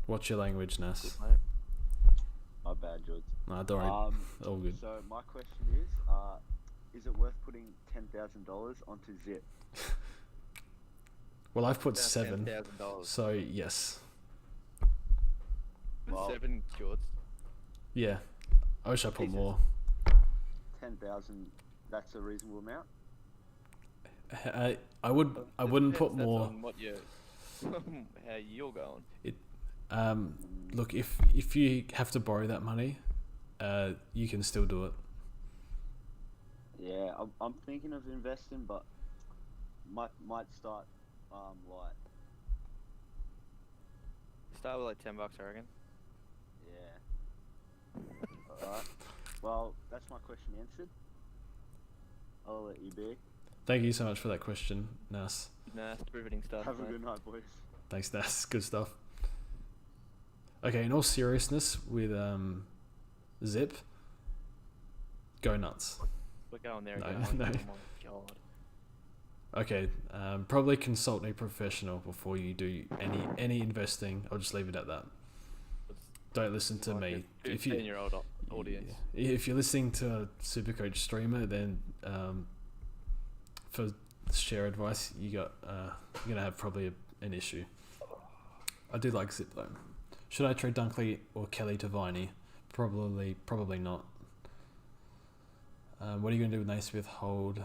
What's your language, Nas? Good, mate. My bad, Jords. Nah, don't worry. All good. So my question is it worth putting $10,000 onto Zip? Well, I've put About 7, $10,000. so yes. Well- 7, Jords. Yeah. I wish I put Jesus. more. 10,000. That's a reasonable amount. I wouldn't put Depends, more. that's on what you, how you're going. Look, if you have to borrow that money, you can still do it. Yeah, I'm thinking of investing, but might start light. Start with like $10, I reckon. Yeah. Alright. Well, that's my question answered. I'll let you be. Thank you so much for that question, Nas. Nah, it's riveting stuff. Have a mate. good night, boys. Thanks, Nas. Good stuff. Okay, in all seriousness, with Zip, go nuts. We're going there No, again. no. Oh my god. Okay, probably consult a professional before you do any investing. I'll just leave it at that. Don't listen to Like me. a If you 15-year-old audience. if you're listening to a Supercoach streamer, then for share advice, you're gonna have probably an issue. I do like Zip though. Should I trade Dunkley or Kelly to Viney? Probably not. What are you gonna do with Naismith? Hold.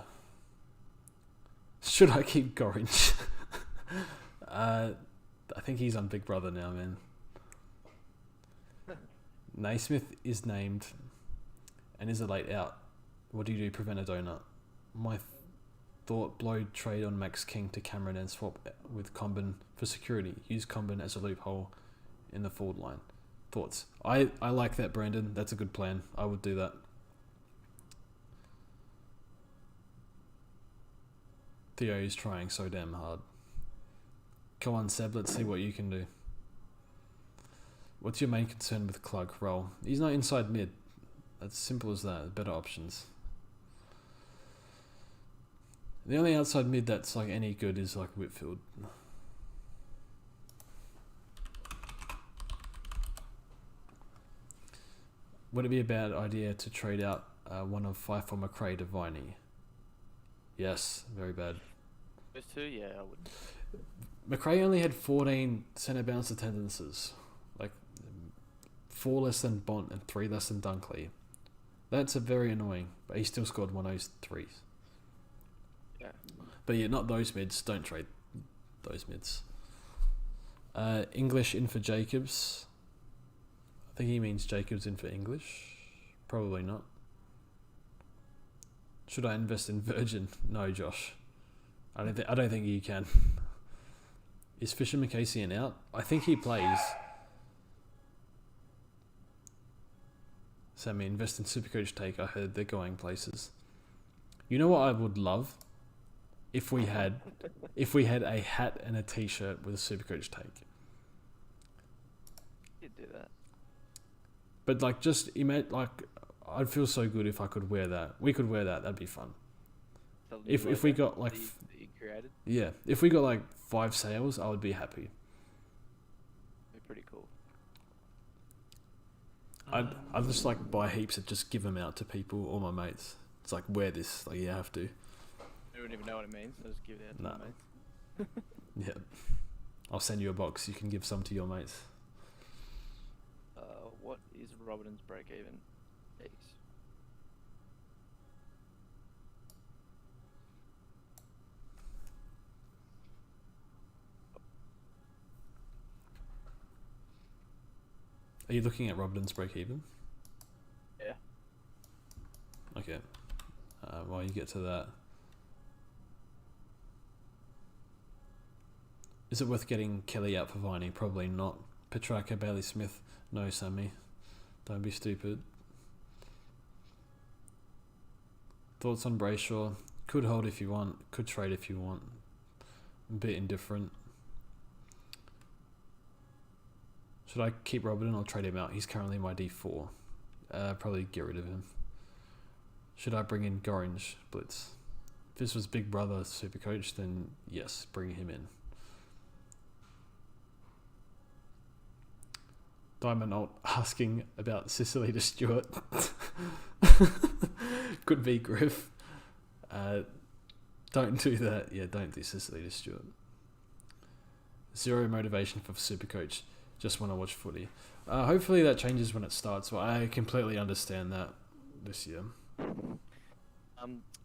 Should I keep Gorringe? I think he's on Big Brother now, man. Naismith is named and is a late out. What do you do? Prevent a donut. My thought: blow trade on Max King to Cameron and swap with Combin for security. Use Combin as a loophole in the forward line. Thoughts? I like that, Brandon. That's a good plan. I would do that. Theo is trying so damn hard. Come on, Seb, let's see what you can do. What's your main concern with Klug? Roll. He's not inside mid. That's simple as that. Better options. The only outside mid that's like any good is like Whitfield. Would it be a bad idea to trade out one of 5 for McRae to Viney? Yes, very bad. Those two, yeah, I would. McRae only had 14 centre bounce attendances, like 4 less than Bont and 3 less than Dunkley. That's a very annoying, but he still scored 103s. Yeah. But yeah, not those mids. Don't trade those mids. English in for Jacobs. I think he means Jacobs in for English. Probably not. Should I invest in Virgin? No, Josh. I don't think you can. Is Fisherman Casey an out? I think he plays. Sammy, invest in Supercoach take. I heard they're going places. You know what I would love? If we had a hat and a t-shirt with a Supercoach take. You'd do that. But like, just imagine, like, I'd feel so good if I could wear that. We could wear that. That'd be fun. If we got like, that you created, yeah, if we got like 5 sales, I would be happy. be pretty cool. I'd just like buy heaps and just give them out to people, all my mates. It's like, wear this, like you have to. I don't even know what it means. So just give it out to Nah. my mates. Yeah, I'll send you a box. You can give some to your mates. What is Robin's break even? Ease. Are you looking at Robin's break even? Yeah. Okay. While you get to that, is it worth getting Kelly out for Viney? Probably not. Petrarca, Bailey Smith. No, Sammy. Don't be stupid. Thoughts on Brayshaw? Could hold if you want. Could trade if you want. A bit indifferent. Should I keep Robin or trade him out? He's currently my D4. Probably get rid of him. Should I bring in Gorringe Blitz? If this was Big Brother Supercoach, then yes, bring him in. Diamond Alt asking about Sicily to Stewart. Could be Griff. Don't do that. Yeah, don't do Sicily to Stewart. Zero motivation for Supercoach. Just want to watch footy. Hopefully that changes when it starts. Well, I completely understand that this year.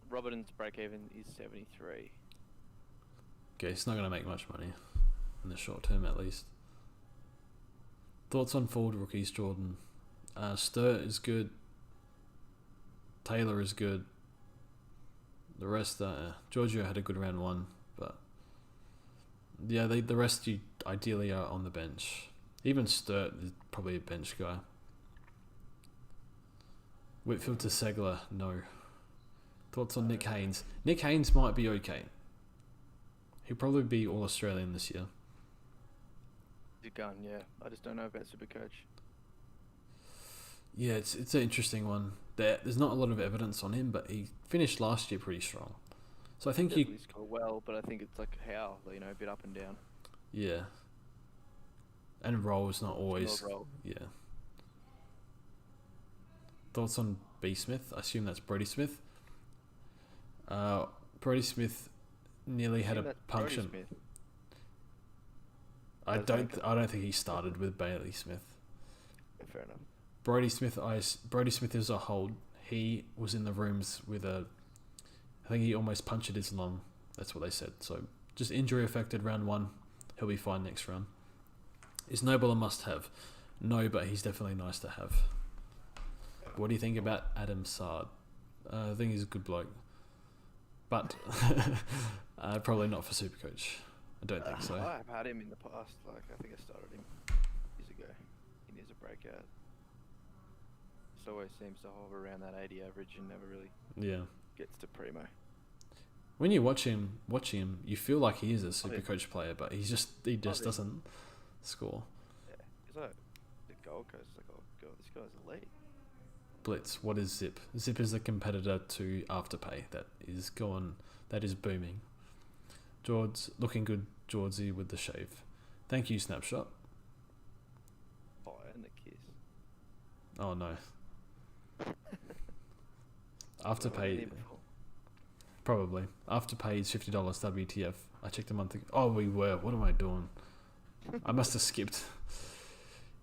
Robin's break even is 73. Okay, he's not going to make much money in the short term, at least. Thoughts on forward rookies, Jordan? Sturt is good. Taylor is good. The rest, Giorgio had a good round 1, but yeah, the rest you ideally are on the bench. Even Sturt is probably a bench guy. Whitfield to Segler, no. Thoughts on Nick Haynes? Nick Haynes might be okay. He'll probably be All-Australian this year. He's a gun, yeah. I just don't know about Supercoach. Yeah, it's an interesting one. There's not a lot of evidence on him, but he finished last year pretty strong. So I think Definitely score well, but I think it's like how, a bit up and down. yeah. And roll is not always. Roll. Yeah. Thoughts on B Smith? I assume that's Brody Smith. Brody Smith nearly had a Seen that punch Brody him. Smith? I That's don't. like I don't think he started with Bailey Smith. Fair enough. Brody Smith. Brody Smith is a hold. He was in the rooms with a. I think he almost punctured his lung. That's what they said. So just injury affected round 1. He'll be fine next round. Is Noble a must have? No, but he's definitely nice to have. What do you think about Adam Sard? I think he's a good bloke, but probably not for Supercoach. I don't think so. I've had him in the past. Like I think I started him years ago. He needs a breakout. Just always seems to hover around that 80 average and never really Yeah. gets to primo. When you watch him, you feel like he is a Oh, yeah. Supercoach player, but he just yeah. doesn't score. Yeah, he's like the Gold Coast. Like, oh god, this guy's elite. Blitz. What is Zip? Zip is the competitor to Afterpay that is booming. Jords looking good. Jordsy with the shave. Thank you, Snapshot. Oh, and the kiss. Oh no. We've been Afterpay. here before. Probably. Afterpay is $50 WTF. I checked a month ago. Oh, we were. What am I doing? I must have skipped.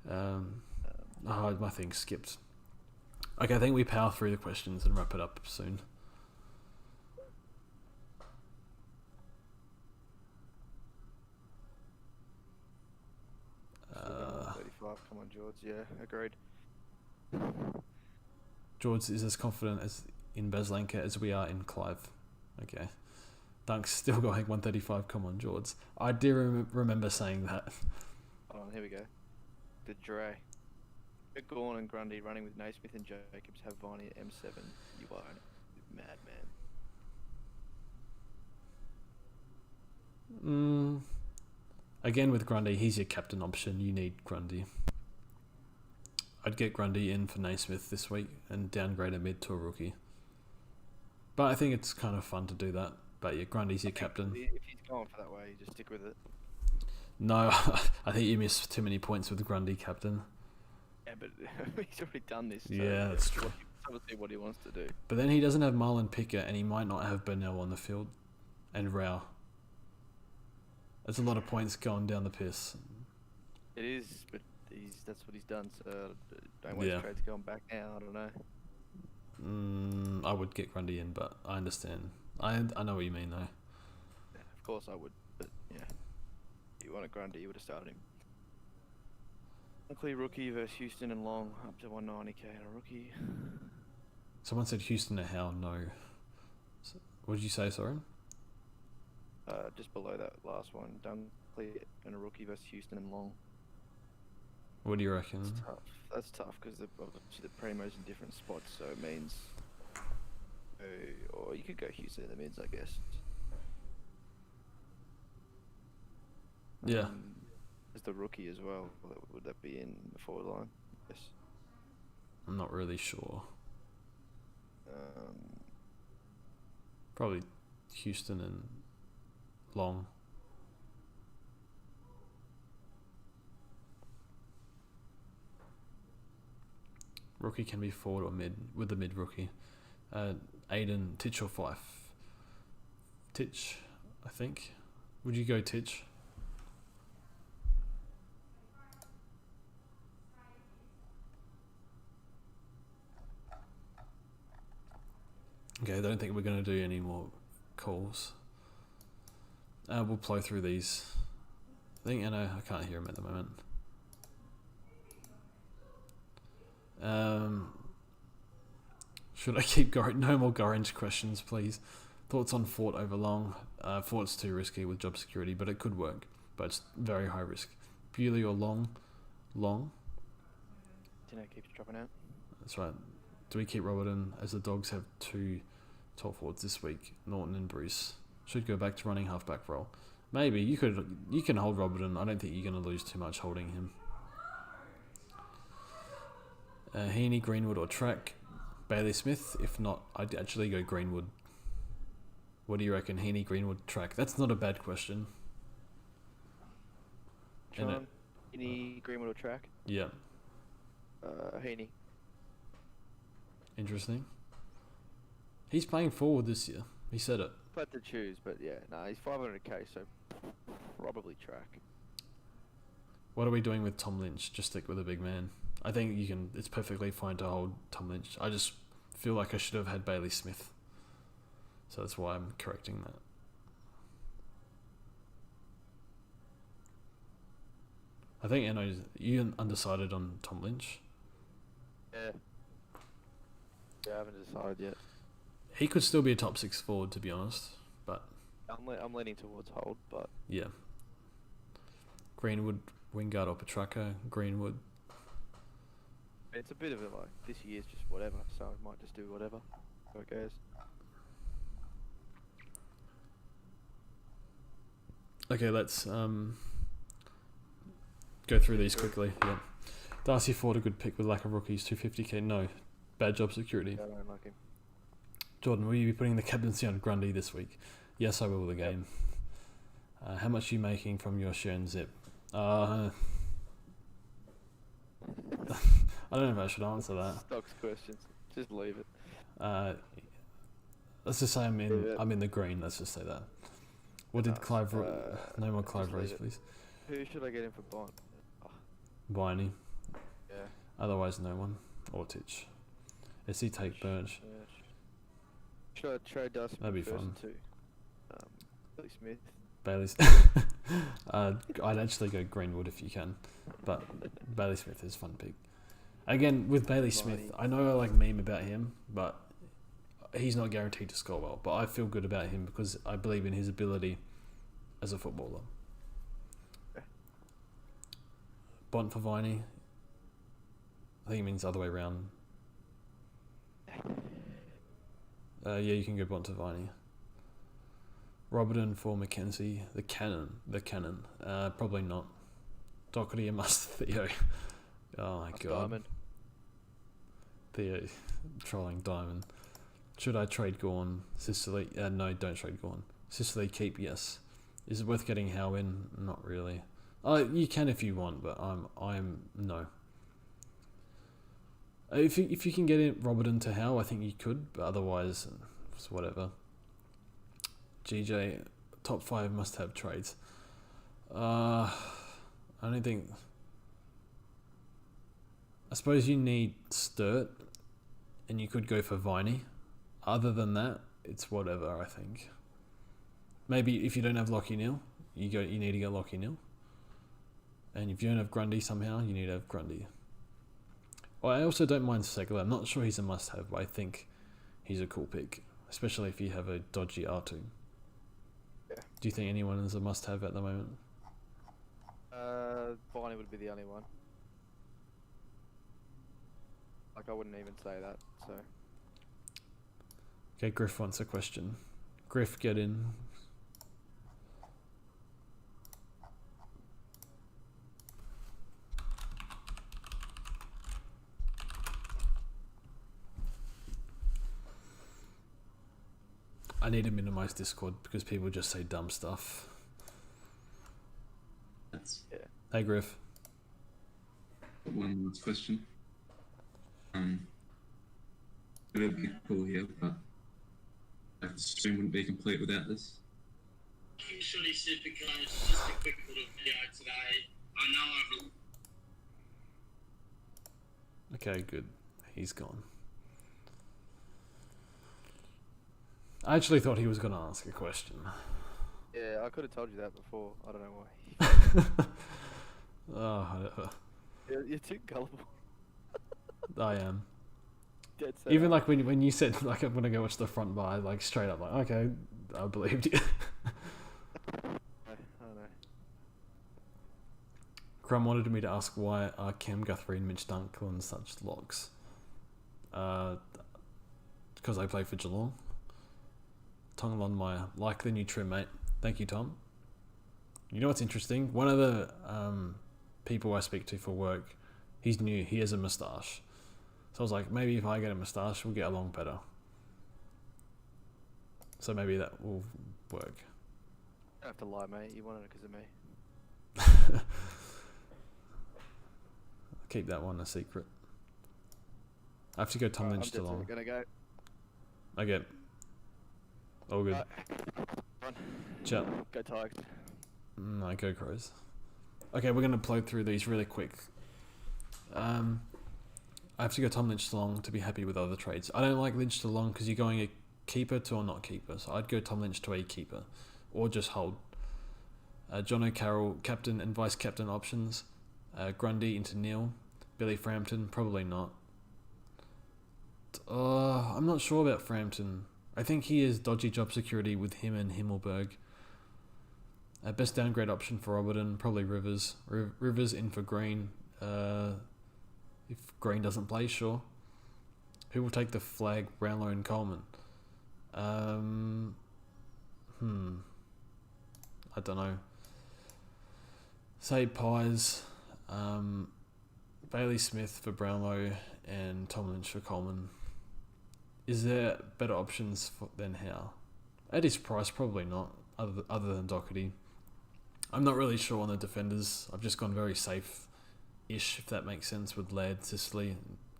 My thing skipped. Okay, I think we power through the questions and wrap it up soon. Still going on 35. Come on, Jords. Yeah, agreed. Jords is as confident in Beslanka as we are in Clive. Okay. Dunk's still going 135. Come on, Jords. I do remember saying that. Hold on, here we go. The Dre. Gorn and Grundy running with Naismith and Jacobs have Viney at M7. You are a madman. Again with Grundy, he's your captain option. You need Grundy. I'd get Grundy in for Naismith this week and downgrade a mid to a rookie. But I think it's kind of fun to do that. But yeah, Grundy's your captain. If he's going for that way, you just stick with it. No, I think you missed too many points with Grundy captain. Yeah, but he's already done this. So Yeah, that's true. It's obviously what he wants to do. But then he doesn't have Marlon Pickett and he might not have Burnell on the field. And Rao. That's a lot of points going down the piss. It is, but that's what he's done. So don't wait Yeah. for trades going back now. I don't know. I would get Grundy in, but I understand. I know what you mean though. Yeah, of course I would, but yeah. If you want a Grundy, you would have started him. Luckily, rookie versus Houston and Long up to 190k and a rookie. Someone said Houston and how? No. What did you say, Soren? Just below that last one, Dunkley and a rookie versus Houston and Long. What do you reckon? That's tough. That's tough because the primos in different spots, so it means. Or you could go Houston in the mids, I guess. Yeah. As the rookie as well, would that be in the forward line? Yes. I'm not really sure. Probably Houston and Long. Rookie can be forward or mid with the mid rookie. Aiden, Titch or Fife? Titch, I think. Would you go Titch? Okay, I don't think we're going to do any more calls. We'll plow through these. I think, I can't hear him at the moment. Should I keep going? No more Gorringe questions, please. Thoughts on Fort over Long? Fort's too risky with job security, but it could work. But it's very high risk. Bewley or Long? Long? Tino keeps dropping out. That's right. Do we keep Robertson as the Dogs have 2 top forwards this week? Norton and Bruce. Should go back to running halfback role. Maybe. You can hold Robertson. I don't think you're going to lose too much holding him. Heaney, Greenwood or Track? Bailey Smith? If not, I'd actually go Greenwood. What do you reckon? Heaney, Greenwood, Track? That's not a bad question. John, Heaney, Greenwood or Track? Yeah. Heaney. Interesting. He's playing forward this year. He said it. had to choose, but yeah, no, he's 500k, so probably track. What are we doing with Tom Lynch? Just stick with a big man. I think you can. It's perfectly fine to hold Tom Lynch. I just feel like I should have had Bailey Smith. So that's why I'm correcting that. I think you undecided on Tom Lynch. Yeah. Yeah, I haven't decided yet. He could still be a top 6 forward, to be honest. But I'm leaning towards hold, but yeah. Greenwood, Wingard or Petrarca, Greenwood. it's a bit of a like this year's just whatever, so I might just do whatever. How it goes. Okay, let's go through these quickly. Yeah. Darcy Ford, a good pick with lack of rookies, 250k. No. Bad job security. Yeah, I don't like him. Jordan, will you be putting the captaincy on Grundy this week? Yes, I will. The game. How much are you making from your share and zip? I don't know if I should answer that. Stocks questions. Just leave it. Let's just say I'm in the green. Let's just say that. What did Clive? No more Clive Rose, please. Who should I get in for Bond? Viney. Yeah. Otherwise, no one. Ortich. Is he take Birch? Should I trade Darcy That'd be first fun. to Billy Smith? Bailey's. I'd actually go Greenwood if you can, but Bailey Smith is a fun pick. Again, with Bailey Smith, I know I like meme about him, but he's not guaranteed to score well. But I feel good about him because I believe in his ability as a footballer. Yeah. Bont for Viney. I think it means the other way around. Yeah, you can go Bont to Viney. Robertson for Mackenzie. The cannon. Probably not. Doherty and must Theo. Oh my god. Diamond. Theo trolling Diamond. Should I trade Gorn? Sicily? No, don't trade Gorn. Sicily keep, yes. Is it worth getting Howe in? Not really. You can if you want, but I'm no. If you can get in Robertson to Howe, I think you could, but otherwise, it's whatever. GJ, top 5 must-have trades. I don't think. I suppose you need Sturt, and you could go for Viney. Other than that, it's whatever. I think. Maybe if you don't have Lockie Neal, you need to get Lockie Neal. And if you don't have Grundy somehow, you need to have Grundy. Well, I also don't mind Segler. I'm not sure he's a must-have, but I think he's a cool pick, especially if you have a dodgy R2. Yeah. Do you think anyone is a must-have at the moment? Viney would be the only one. Like, I wouldn't even say that, so. Okay, Griff wants a question. Griff, get in. I need to minimize Discord because people just say dumb stuff. Yeah. Hey, Griff. One last question. It'd be cool here, but the stream wouldn't be complete without this. Actually, Supercoach, just a quick little video today. I know I've Okay, good. He's gone. I actually thought he was going to ask a question. Yeah, I could have told you that before. I don't know why. Oh, You're too gullible. I am. Dead set Even up. like when you said like I'm gonna go watch the front bar, like straight up, like okay, I believed you. I don't know. Crum wanted me to ask why are Cam Guthrie and Mitch Duncan such locks? Because I play for Geelong. Tom Longmire, like the new trim, mate. Thank you, Tom. You know what's interesting? One of the people I speak to for work, he's new. He has a moustache. So I was like, maybe if I get a moustache, we'll get along better. So maybe that will work. You don't have to lie, mate. You wanted it because of me. Keep that one a secret. I have to go Tom Lynch I'm Geelong. gonna go. Okay. All good. Ciao. Go Tigers. No, go Crows. Okay, we're going to blow through these really quick. I have to go Tom Lynch to long to be happy with other trades. I don't like Lynch to long because you're going a keeper to a not keeper. So I'd go Tom Lynch to a keeper or just hold. John O'Carroll, captain and vice captain options. Grundy into Neil. Billy Frampton, probably not. I'm not sure about Frampton. I think he is dodgy job security with him and Himmelberg. Best downgrade option for Robertson, probably Rivers. Rivers in for Green. If Green doesn't play, sure. Who will take the flag? Brownlow and Coleman. I don't know. Say Pies. Bailey Smith for Brownlow and Tom Lynch for Coleman. Is there better options than Howe? At his price, probably not, other than Doherty. I'm not really sure on the defenders. I've just gone very safe-ish, if that makes sense, with Laird, Sicily,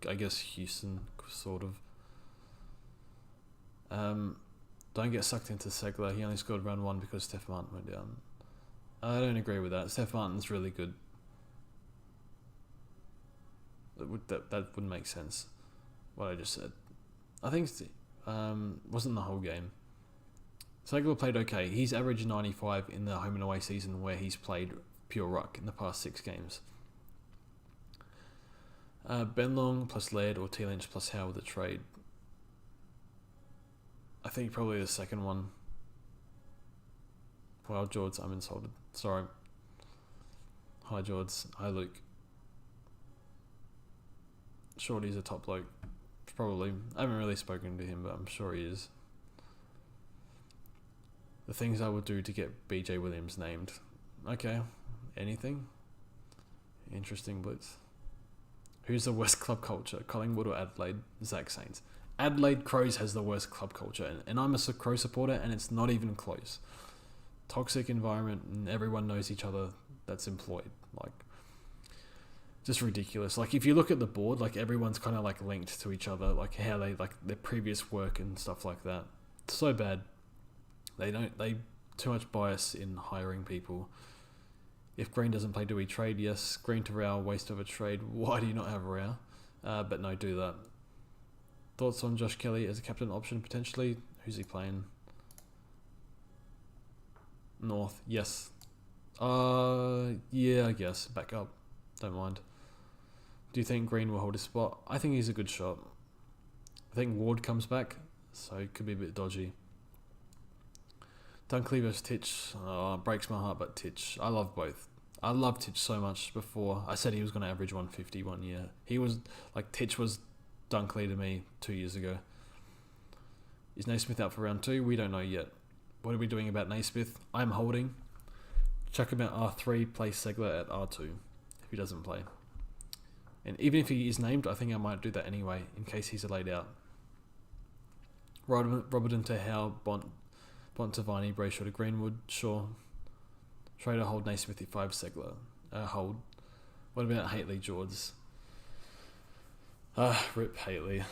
I guess Houston, sort of. Don't get sucked into Segler. He only scored round 1 because Steph Martin went down. I don't agree with that. Steph Martin's really good. That wouldn't make sense, what I just said. I think wasn't the whole game. Segler played okay. He's averaged 95 in the home and away season where he's played pure ruck in the past 6 games. Ben Long plus Laird or T Lynch plus Howe with a trade. I think probably the second one. Well, Jords, I'm insulted. Sorry. Hi, Jords. Hi, Luke. Shorty's a top bloke. Probably. I haven't really spoken to him, but I'm sure he is. The things I would do to get BJ Williams named. Okay. Anything? Interesting blitz. Who's the worst club culture? Collingwood or Adelaide? Zach Saints. Adelaide Crows has the worst club culture, and I'm a Crow supporter, and it's not even close. Toxic environment, and everyone knows each other that's employed. Like, just ridiculous. Like, if you look at the board, like, everyone's kind of like linked to each other, like how they like their previous work and stuff like that. It's so bad. They too much bias in hiring people. If Green doesn't play, do we trade? Yes. Green to Rao, waste of a trade. Why do you not have Rao? But no, do that. Thoughts on Josh Kelly as a captain option potentially? Who's he playing? North, yes. Yeah, I guess. Back up. Don't mind. Do you think Green will hold his spot? I think he's a good shot. I think Ward comes back, so it could be a bit dodgy. Dunkley versus Titch. Breaks my heart, but Titch. I love both. I loved Titch so much before. I said he was going to average 150 one year. He was, like, Titch was Dunkley to me 2 years ago. Is Naismith out for round 2? We don't know yet. What are we doing about Naismith? I'm holding. Chuck him at R3, play Segler at R2 if he doesn't play. And even if he is named, I think I might do that anyway in case he's laid out. Robertson to Howe, Bont to Viney, Brayshaw to Greenwood, sure. Trader hold Naismith at 5 Segler. Hold. What about Haitley Jords? Rip Haitley.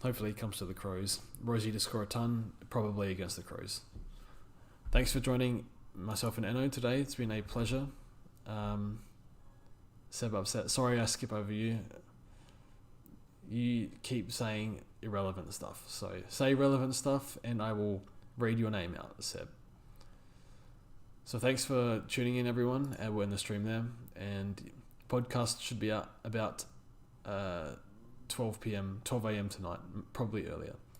Hopefully he comes to the Crows. Rosie to score a ton, probably against the Crows. Thanks for joining myself and Enno today. It's been a pleasure. Seb upset. Sorry I skip over you. You keep saying irrelevant stuff. So say relevant stuff and I will read your name out, Seb. So thanks for tuning in, everyone. We're in the stream there. And podcast should be out about 12 a.m. tonight, probably earlier.